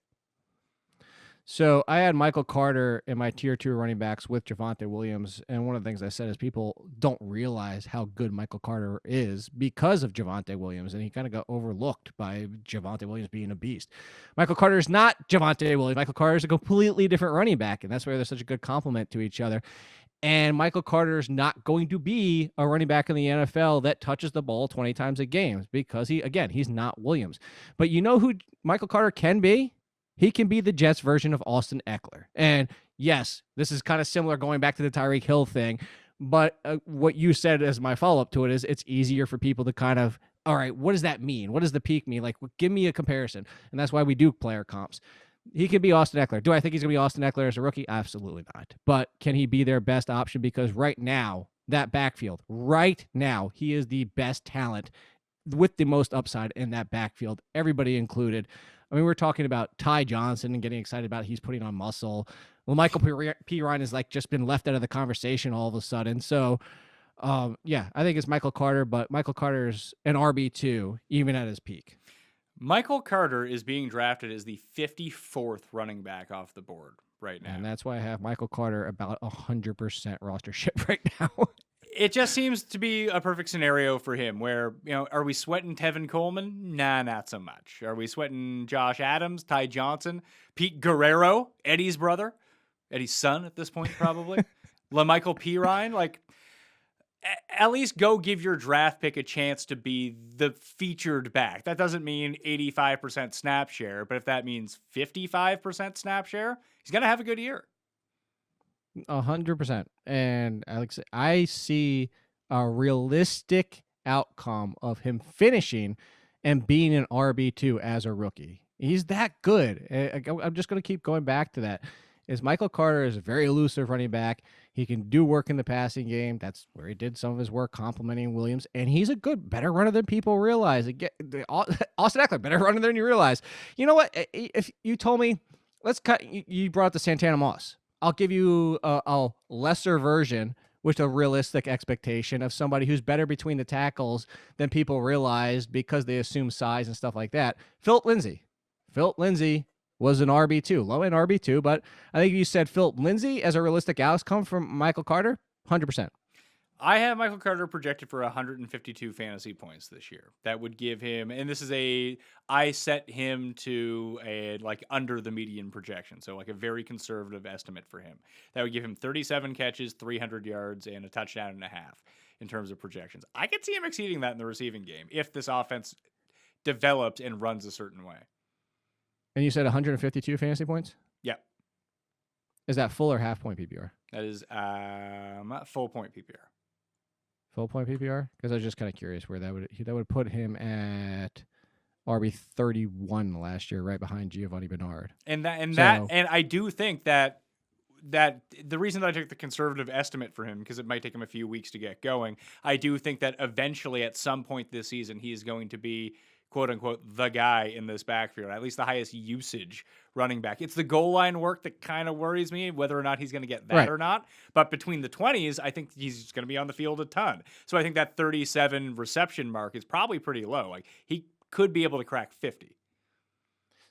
So I had Michael Carter in my tier 2 running backs with Javonte Williams. And one of the things I said is people don't realize how good Michael Carter is because of Javonte Williams. And he kind of got overlooked by Javonte Williams being a beast. Michael Carter is not Javonte Williams. Michael Carter is a completely different running back. And that's why they're such a good complement to each other. And Michael Carter is not going to be a running back in the NFL that touches the ball 20 times a game because he's not Williams. But you know who Michael Carter can be? He can be the Jets version of Austin Eckler. And yes, this is kind of similar going back to the Tyreek Hill thing. But what you said as my follow-up to it is it's easier for people to kind of, all right, what does that mean? What does the peak mean? Like, give me a comparison. And that's why we do player comps. He could be Austin Eckler. Do I think he's going to be Austin Eckler as a rookie? Absolutely not. But can he be their best option? Because right now, that backfield, he is the best talent with the most upside in that backfield, everybody included. I mean, we're talking about Ty Johnson and getting excited about he's putting on muscle. Well, Michael P. Ryan has like just been left out of the conversation all of a sudden. So, yeah, I think it's Michael Carter, but Michael Carter's an RB2 even at his peak. Michael Carter is being drafted as the 54th running back off the board right now. And that's why I have Michael Carter about 100% rostership right now. It just seems to be a perfect scenario for him where, are we sweating Tevin Coleman? Nah, not so much. Are we sweating Josh Adams, Ty Johnson, Pete Guerrero, Eddie's brother, Eddie's son at this point, probably, LaMichael P. Ryan? Like, at least go give your draft pick a chance to be the featured back. That doesn't mean 85% snap share, but if that means 55% snap share, he's going to have a good year. 100%. And Alex, I see a realistic outcome of him finishing and being an RB2 as a rookie. He's that good. I'm just going to keep going back to that. Is Michael Carter is a very elusive running back. He can do work in the passing game. That's where he did some of his work complimenting Williams. And he's a better runner than people realize. Austin Eckler, better runner than you realize. You know what? If you told me, you brought up the Santana Moss. I'll give you a lesser version with a realistic expectation of somebody who's better between the tackles than people realize because they assume size and stuff like that. Philip Lindsay. Philip Lindsay was an RB2, low-end RB2, but I think you said Philip Lindsay as a realistic outcome from Michael Carter, 100%. I have Michael Carter projected for 152 fantasy points this year. That would give him, and this is I set him to a under the median projection. So like a very conservative estimate for him. That would give him 37 catches, 300 yards, and a touchdown and a half in terms of projections. I could see him exceeding that in the receiving game if this offense develops and runs a certain way. And you said 152 fantasy points? Yeah. Is that full or half point PPR? That is full point PPR. Full point PPR? Because I was just kind of curious where that would put him at RB 31 last year, right behind Giovanni Bernard. And I do think that the reason that I took the conservative estimate for him, because it might take him a few weeks to get going, I do think that eventually at some point this season he is going to be quote unquote the guy in this backfield, at least the highest usage running back. It's the goal line work that kind of worries me, whether or not he's going to get that right. or not. But between the 20s, I think he's going to be on the field a ton. So I think that 37 reception mark is probably pretty low. Like he could be able to crack 50.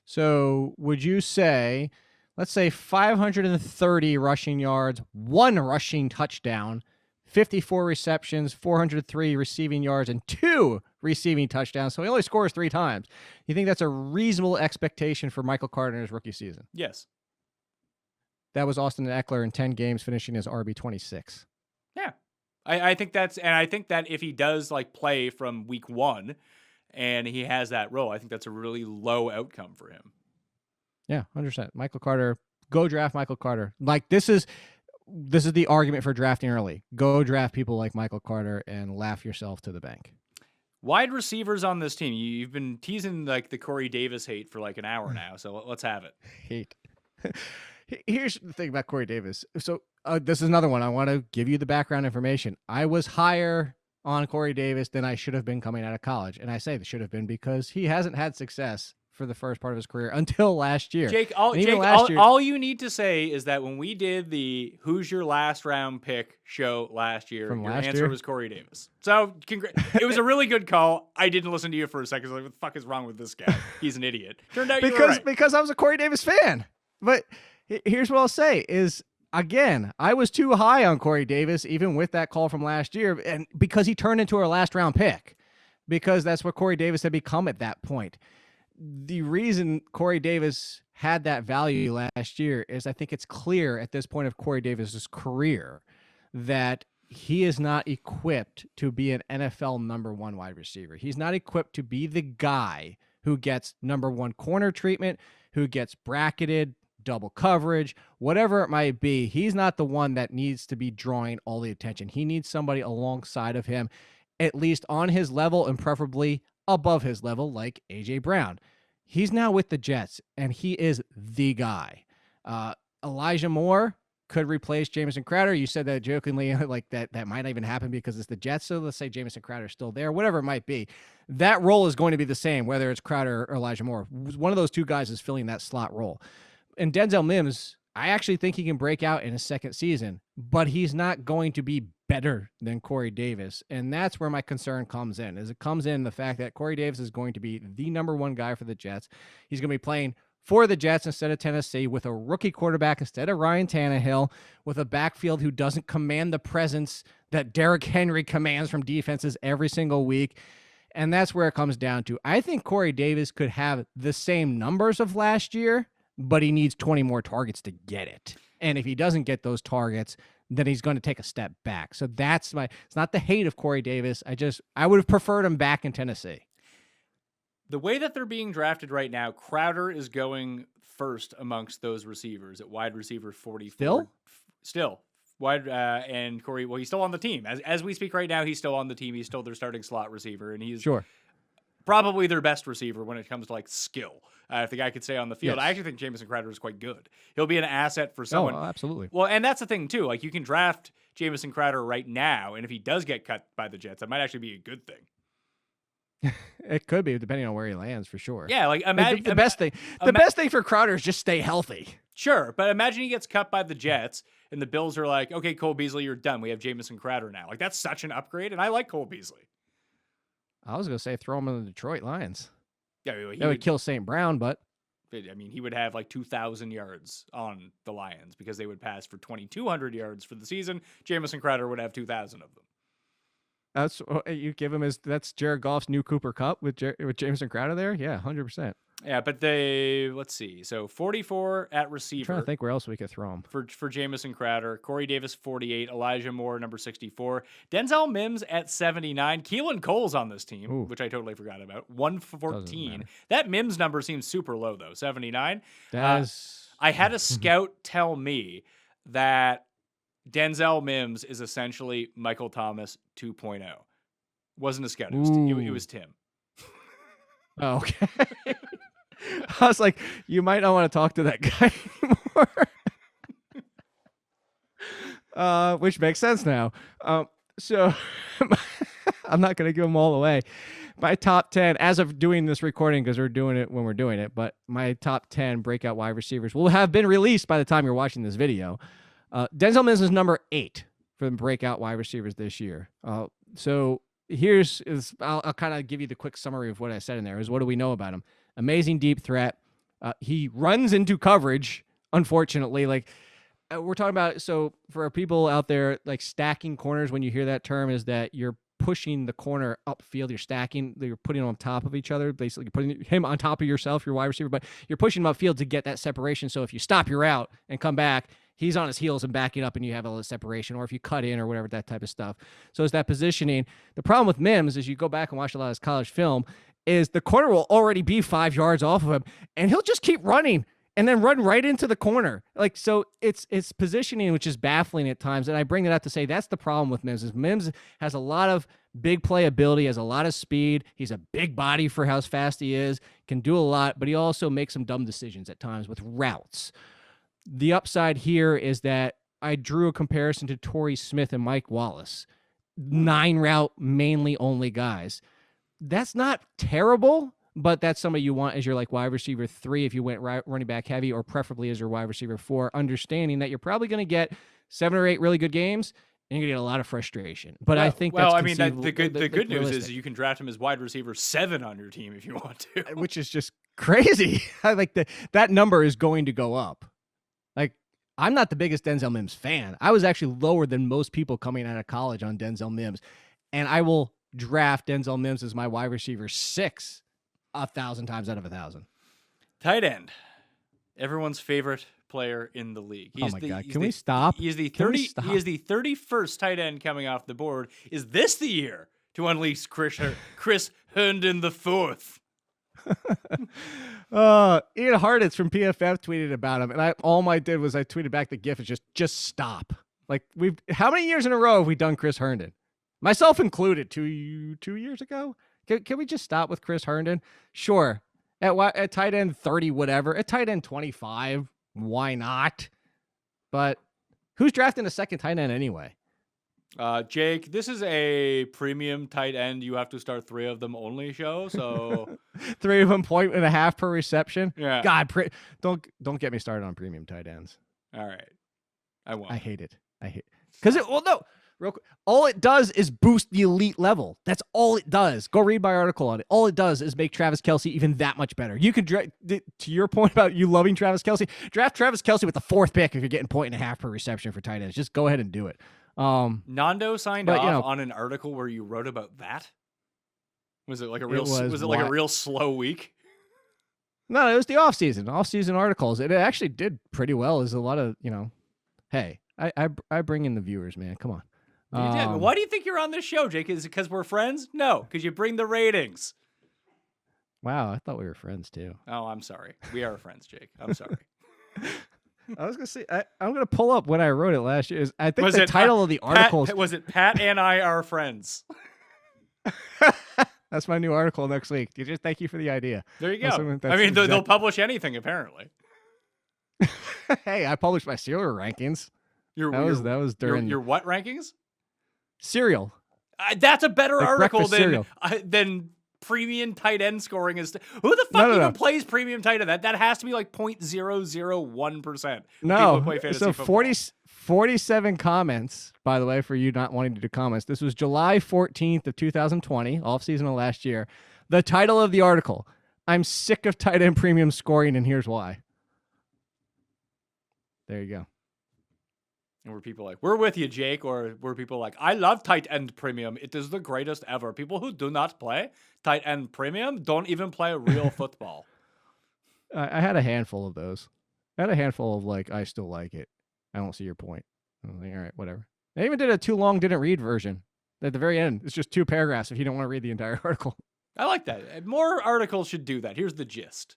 So would you say, let's say 530 rushing yards, 1 rushing touchdown, 54 receptions, 403 receiving yards, and 2 receiving touchdowns. So he only scores 3 times. You think that's a reasonable expectation for Michael Carter in his rookie season? Yes. That was Austin Eckler in 10 games, finishing as RB 26. Yeah. I think I think that if he does play from week 1 and he has that role, I think that's a really low outcome for him. Yeah, 100%. Michael Carter, go draft Michael Carter. This is the argument for drafting early. Go draft people like Michael Carter and laugh yourself to the bank. Wide receivers on this team. You've been teasing like the Corey Davis hate for like an hour now, so let's have it. Hate. Here's the thing about Corey Davis. So this is another one. I want to give you the background information. I was higher on Corey Davis than I should have been coming out of college. And I say that should have been because he hasn't had success for the first part of his career until last year. Jake, all you need to say is that when we did the Who's Your Last Round Pick show last year, your answer was Corey Davis. So it was a really good call. I didn't listen to you for a second. I was like, what the fuck is wrong with this guy? He's an idiot. Turned out you were right. Because I was a Corey Davis fan. But here's what I'll say is, again, I was too high on Corey Davis, even with that call from last year, and because he turned into our last round pick, because that's what Corey Davis had become at that point. The reason Corey Davis had that value last year is I think it's clear at this point of Corey Davis's career that he is not equipped to be an NFL number one wide receiver. He's not equipped to be the guy who gets number one corner treatment, who gets bracketed, double coverage, whatever it might be. He's not the one that needs to be drawing all the attention. He needs somebody alongside of him, at least on his level and preferably above his level, like A.J. Brown. He's now with the Jets, and he is the guy. Elijah Moore could replace Jamison Crowder. You said that jokingly, like that might not even happen because it's the Jets. So let's say Jamison Crowder is still there, whatever it might be. That role is going to be the same, whether it's Crowder or Elijah Moore. One of those two guys is filling that slot role. And Denzel Mims, I actually think he can break out in his second season, but he's not going to be better than Corey Davis. And that's where my concern comes in, is it comes in the fact that Corey Davis is going to be the number one guy for the Jets. He's going to be playing for the Jets instead of Tennessee with a rookie quarterback instead of Ryan Tannehill, with a backfield who doesn't command the presence that Derrick Henry commands from defenses every single week. And that's where it comes down to. I think Corey Davis could have the same numbers of last year, but he needs 20 more targets to get it. And if he doesn't get those targets, then he's going to take a step back. So it's not the hate of Corey Davis. I would have preferred him back in Tennessee. The way that they're being drafted right now, Crowder is going first amongst those receivers at wide receiver 44. Still. Wide and Corey, well, he's still on the team. As we speak right now, he's still on the team. He's still their starting slot receiver, and he's probably their best receiver when it comes to like skill. If the guy could stay on the field, yes. I actually think Jamison Crowder is quite good. He'll be an asset for someone. Oh, absolutely. Well, and that's the thing too. Like you can draft Jamison Crowder right now, and if he does get cut by the Jets, that might actually be a good thing. It could be, depending on where he lands, for sure. Yeah, like imagine the best thing for Crowder is just stay healthy. Sure, but imagine he gets cut by the Jets, and the Bills are like, "Okay, Cole Beasley, you're done. We have Jamison Crowder now." Like that's such an upgrade, and I like Cole Beasley. I was gonna say throw him in the Detroit Lions. Yeah, that would kill St. Brown, but I mean, he would have like 2,000 yards on the Lions because they would pass for 2,200 yards for the season. Jamison Crowder would have 2,000 of them. That's you give him that's Jared Goff's new Cooper Kupp with Jamison Crowder there. Yeah, 100%. Yeah, but let's see. So 44 at receiver. I'm trying to think where else we could throw him. For Jamison Crowder, Corey Davis 48, Elijah Moore number 64, Denzel Mims at 79. Keelan Cole's on this team, which I totally forgot about. 114. That Mims number seems super low though. 79. I had a scout tell me that Denzel Mims is essentially Michael Thomas 2.0. Wasn't a scout. It was Tim. Oh, okay. I was like, you might not want to talk to that guy anymore. Which makes sense now. So I'm not going to give them all away. My top 10, as of doing this recording, because we're doing it when we're doing it, but my top 10 breakout wide receivers will have been released by the time you're watching this video. Denzel Mims is number 8 for the breakout wide receivers this year. So I'll kind of give you the quick summary of what I said in there. Is what do we know about him? Amazing deep threat. He runs into coverage, unfortunately. Like we're talking about, so for people out there, like stacking corners, when you hear that term, is that you're pushing the corner upfield. You're putting them on top of each other, basically you're putting him on top of yourself, your wide receiver, but you're pushing him upfield to get that separation. So if you stop your route and come back, he's on his heels and backing up and you have a little separation, or if you cut in or whatever, that type of stuff. So it's that positioning. The problem with Mims is you go back and watch a lot of his college film is the corner will already be 5 yards off of him and he'll just keep running and then run right into the corner. Like, so it's positioning, which is baffling at times. And I bring that up to say that's the problem with Mims. Is Mims has a lot of big playability, has a lot of speed. He's a big body for how fast he is, can do a lot, but he also makes some dumb decisions at times with routes. The upside here is that I drew a comparison to Torrey Smith and Mike Wallace. 9 route, mainly only guys. That's not terrible, but that's somebody you want as your like wide receiver 3 if you went running back heavy, or preferably as your wide receiver 4, understanding that you're probably going to get 7 or 8 really good games, and you're going to get a lot of frustration. But I think well, that's I mean, the good news realistic. is you can draft him as wide receiver 7 on your team if you want to. Which is just crazy. I like that number is going to go up. Like, I'm not the biggest Denzel Mims fan. I was actually lower than most people coming out of college on Denzel Mims, and I will draft Denzel Mims as my wide receiver 6 1,000 times out of 1,000. Tight end, everyone's favorite player in the league. Oh my God! Can we stop? He is the 31st tight end coming off the board. Is this the year to unleash Chris Herndon the fourth? Ian Harditz from PFF tweeted about him, and I tweeted back the gif is just stop. Like, how many years in a row have we done Chris Herndon? Myself included. 2 years ago. Can we just stop with Chris Herndon? Sure. At tight end 30, whatever. At tight end 25, why not? But who's drafting a second tight end anyway? Jake, this is a premium tight end. You have to start 3 of them only show. So 3 of them 1.5 per reception. Yeah. God, don't get me started on premium tight ends. All right. I won't. I hate it. Because real quick, all it does is boost the elite level. That's all it does. Go read my article on it. All it does is make Travis Kelce even that much better. You could, to your point about you loving Travis Kelce, draft Travis Kelce with the 4th pick if you're getting 1.5 per reception for tight ends. Just go ahead and do it. Nando signed off on an article where you wrote about that. Was it like a real? Was it like a real slow week? No, it was the off-season articles. It actually did pretty well. There's a lot of Hey, I bring in the viewers, man. Come on. Why do you think you're on this show, Jake? Is it because we're friends? No, because you bring the ratings. Wow, I thought we were friends too. Oh, I'm sorry. We are friends, Jake. I'm sorry. I was gonna say I'm gonna pull up when I wrote it last year. I think the title of the article was it Pat and I are friends. That's my new article next week. Just thank you for the idea. There you go. I mean, they'll publish anything apparently. Hey, I published my cereal rankings. That was during your what rankings? Cereal. That's a better article breakfast than premium tight end scoring is. Who the fuck even plays premium tight end? That has to be like 0.001%. No, play fantasy so football. 47 comments, by the way, for you not wanting to do comments. This was July 14th of 2020, off season of last year. The title of the article: I'm sick of tight end premium scoring, and here's why. There you go. And were people like, we're with you, Jake? Or were people like, I love tight end premium. It is the greatest ever. People who do not play tight end premium don't even play real football. I had a handful of those. I had a handful of I still like it. I don't see your point. I was like, all right, whatever. I even did a too long didn't read version. At the very end, it's just 2 paragraphs if you don't want to read the entire article. I like that. More articles should do that. Here's the gist.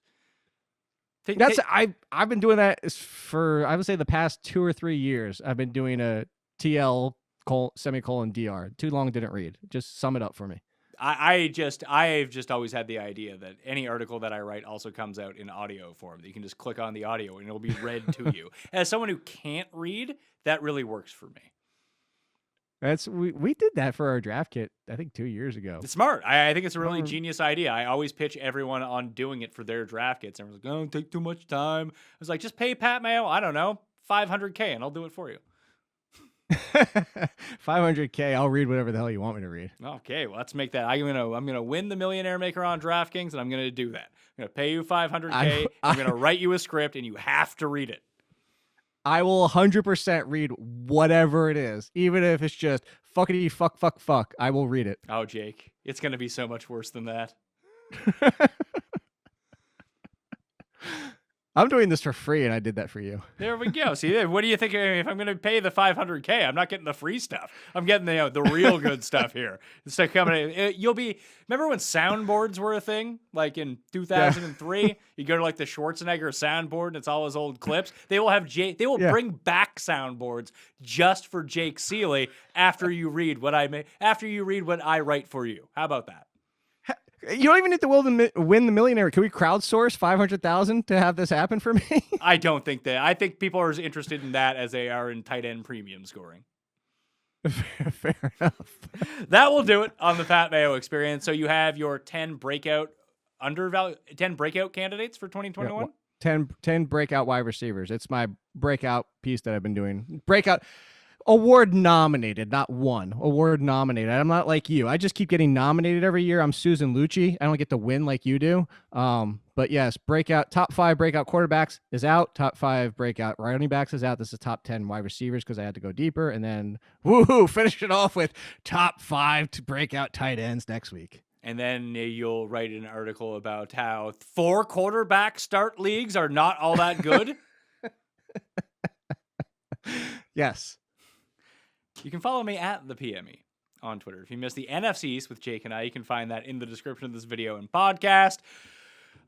I've been doing that for, I would say, the past 2 or 3 years. I've been doing a TL semicolon DR. Too long didn't read. Just sum it up for me. I've just always had the idea that any article that I write also comes out in audio form. That you can just click on the audio and it'll be read to you. As someone who can't read, that really works for me. We did that for our draft kit, I think 2 years ago. It's smart. I think it's a really genius idea. I always pitch everyone on doing it for their draft kits. Everyone's like, oh, take too much time. I was like, just pay Pat Mayo, I don't know, $500K and I'll do it for you. $500K, I'll read whatever the hell you want me to read. Okay, well, let's make that. I'm gonna win the Millionaire Maker on DraftKings, and I'm gonna do that. I'm gonna pay you $500K. I'm gonna write you a script, and you have to read it. I will 100% read whatever it is, even if it's just fuckity fuck. I will read it. Oh, Jake, it's gonna be so much worse than that. I'm doing this for free, and I did that for you. There we go. See, what do you think? If I'm going to pay the $500K, I'm not getting the free stuff. I'm getting the real good stuff here. So coming, you'll be. Remember when soundboards were a thing, like in 2003? Yeah. You go to like the Schwarzenegger soundboard, and it's all his old clips. They will have They will bring back soundboards just for Jake Ciely after you read what I write for you. How about that? You don't even need to win the millionaire. Can we crowdsource 500,000 to have this happen for me? I don't think that. I think people are as interested in that as they are in tight end premium scoring. Fair enough. That will do it on the Pat Mayo Experience. So you have your 10 breakout candidates for 2021. Yeah, 10 breakout wide receivers. It's my breakout piece that I've been doing. Breakout. Award nominated, not won. Award nominated. I'm not like you. I just keep getting nominated every year. I'm Susan Lucci. I don't get to win like you do. But yes, top 5 breakout quarterbacks is out. Top 5 breakout running backs is out. This is top 10 wide receivers because I had to go deeper. And then finish it off with top 5 to breakout tight ends next week. And then you'll write an article about how 4 quarterback start leagues are not all that good. Yes. You can follow me at the PME on Twitter. If you missed the NFC East with Jake and I, you can find that in the description of this video and podcast.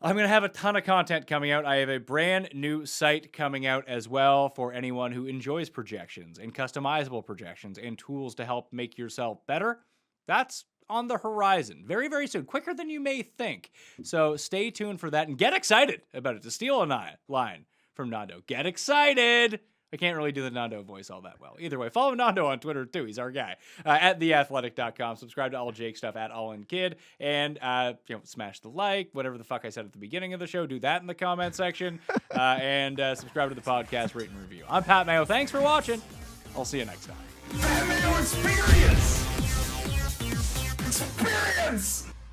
I'm going to have a ton of content coming out. I have a brand new site coming out as well for anyone who enjoys projections and customizable projections and tools to help make yourself better. That's on the horizon very, very soon, quicker than you may think. So stay tuned for that and get excited about it. To steal a line from Nando, get excited. I can't really do the Nando voice all that well. Either way, follow Nando on Twitter too. He's our guy. At theathletic.com. Subscribe to all Jake stuff at All In Kid. And smash the like, whatever the fuck I said at the beginning of the show. Do that in the comment section. And subscribe to the podcast, rate and review. I'm Pat Mayo. Thanks for watching. I'll see you next time. Pat Mayo Experience! Experience!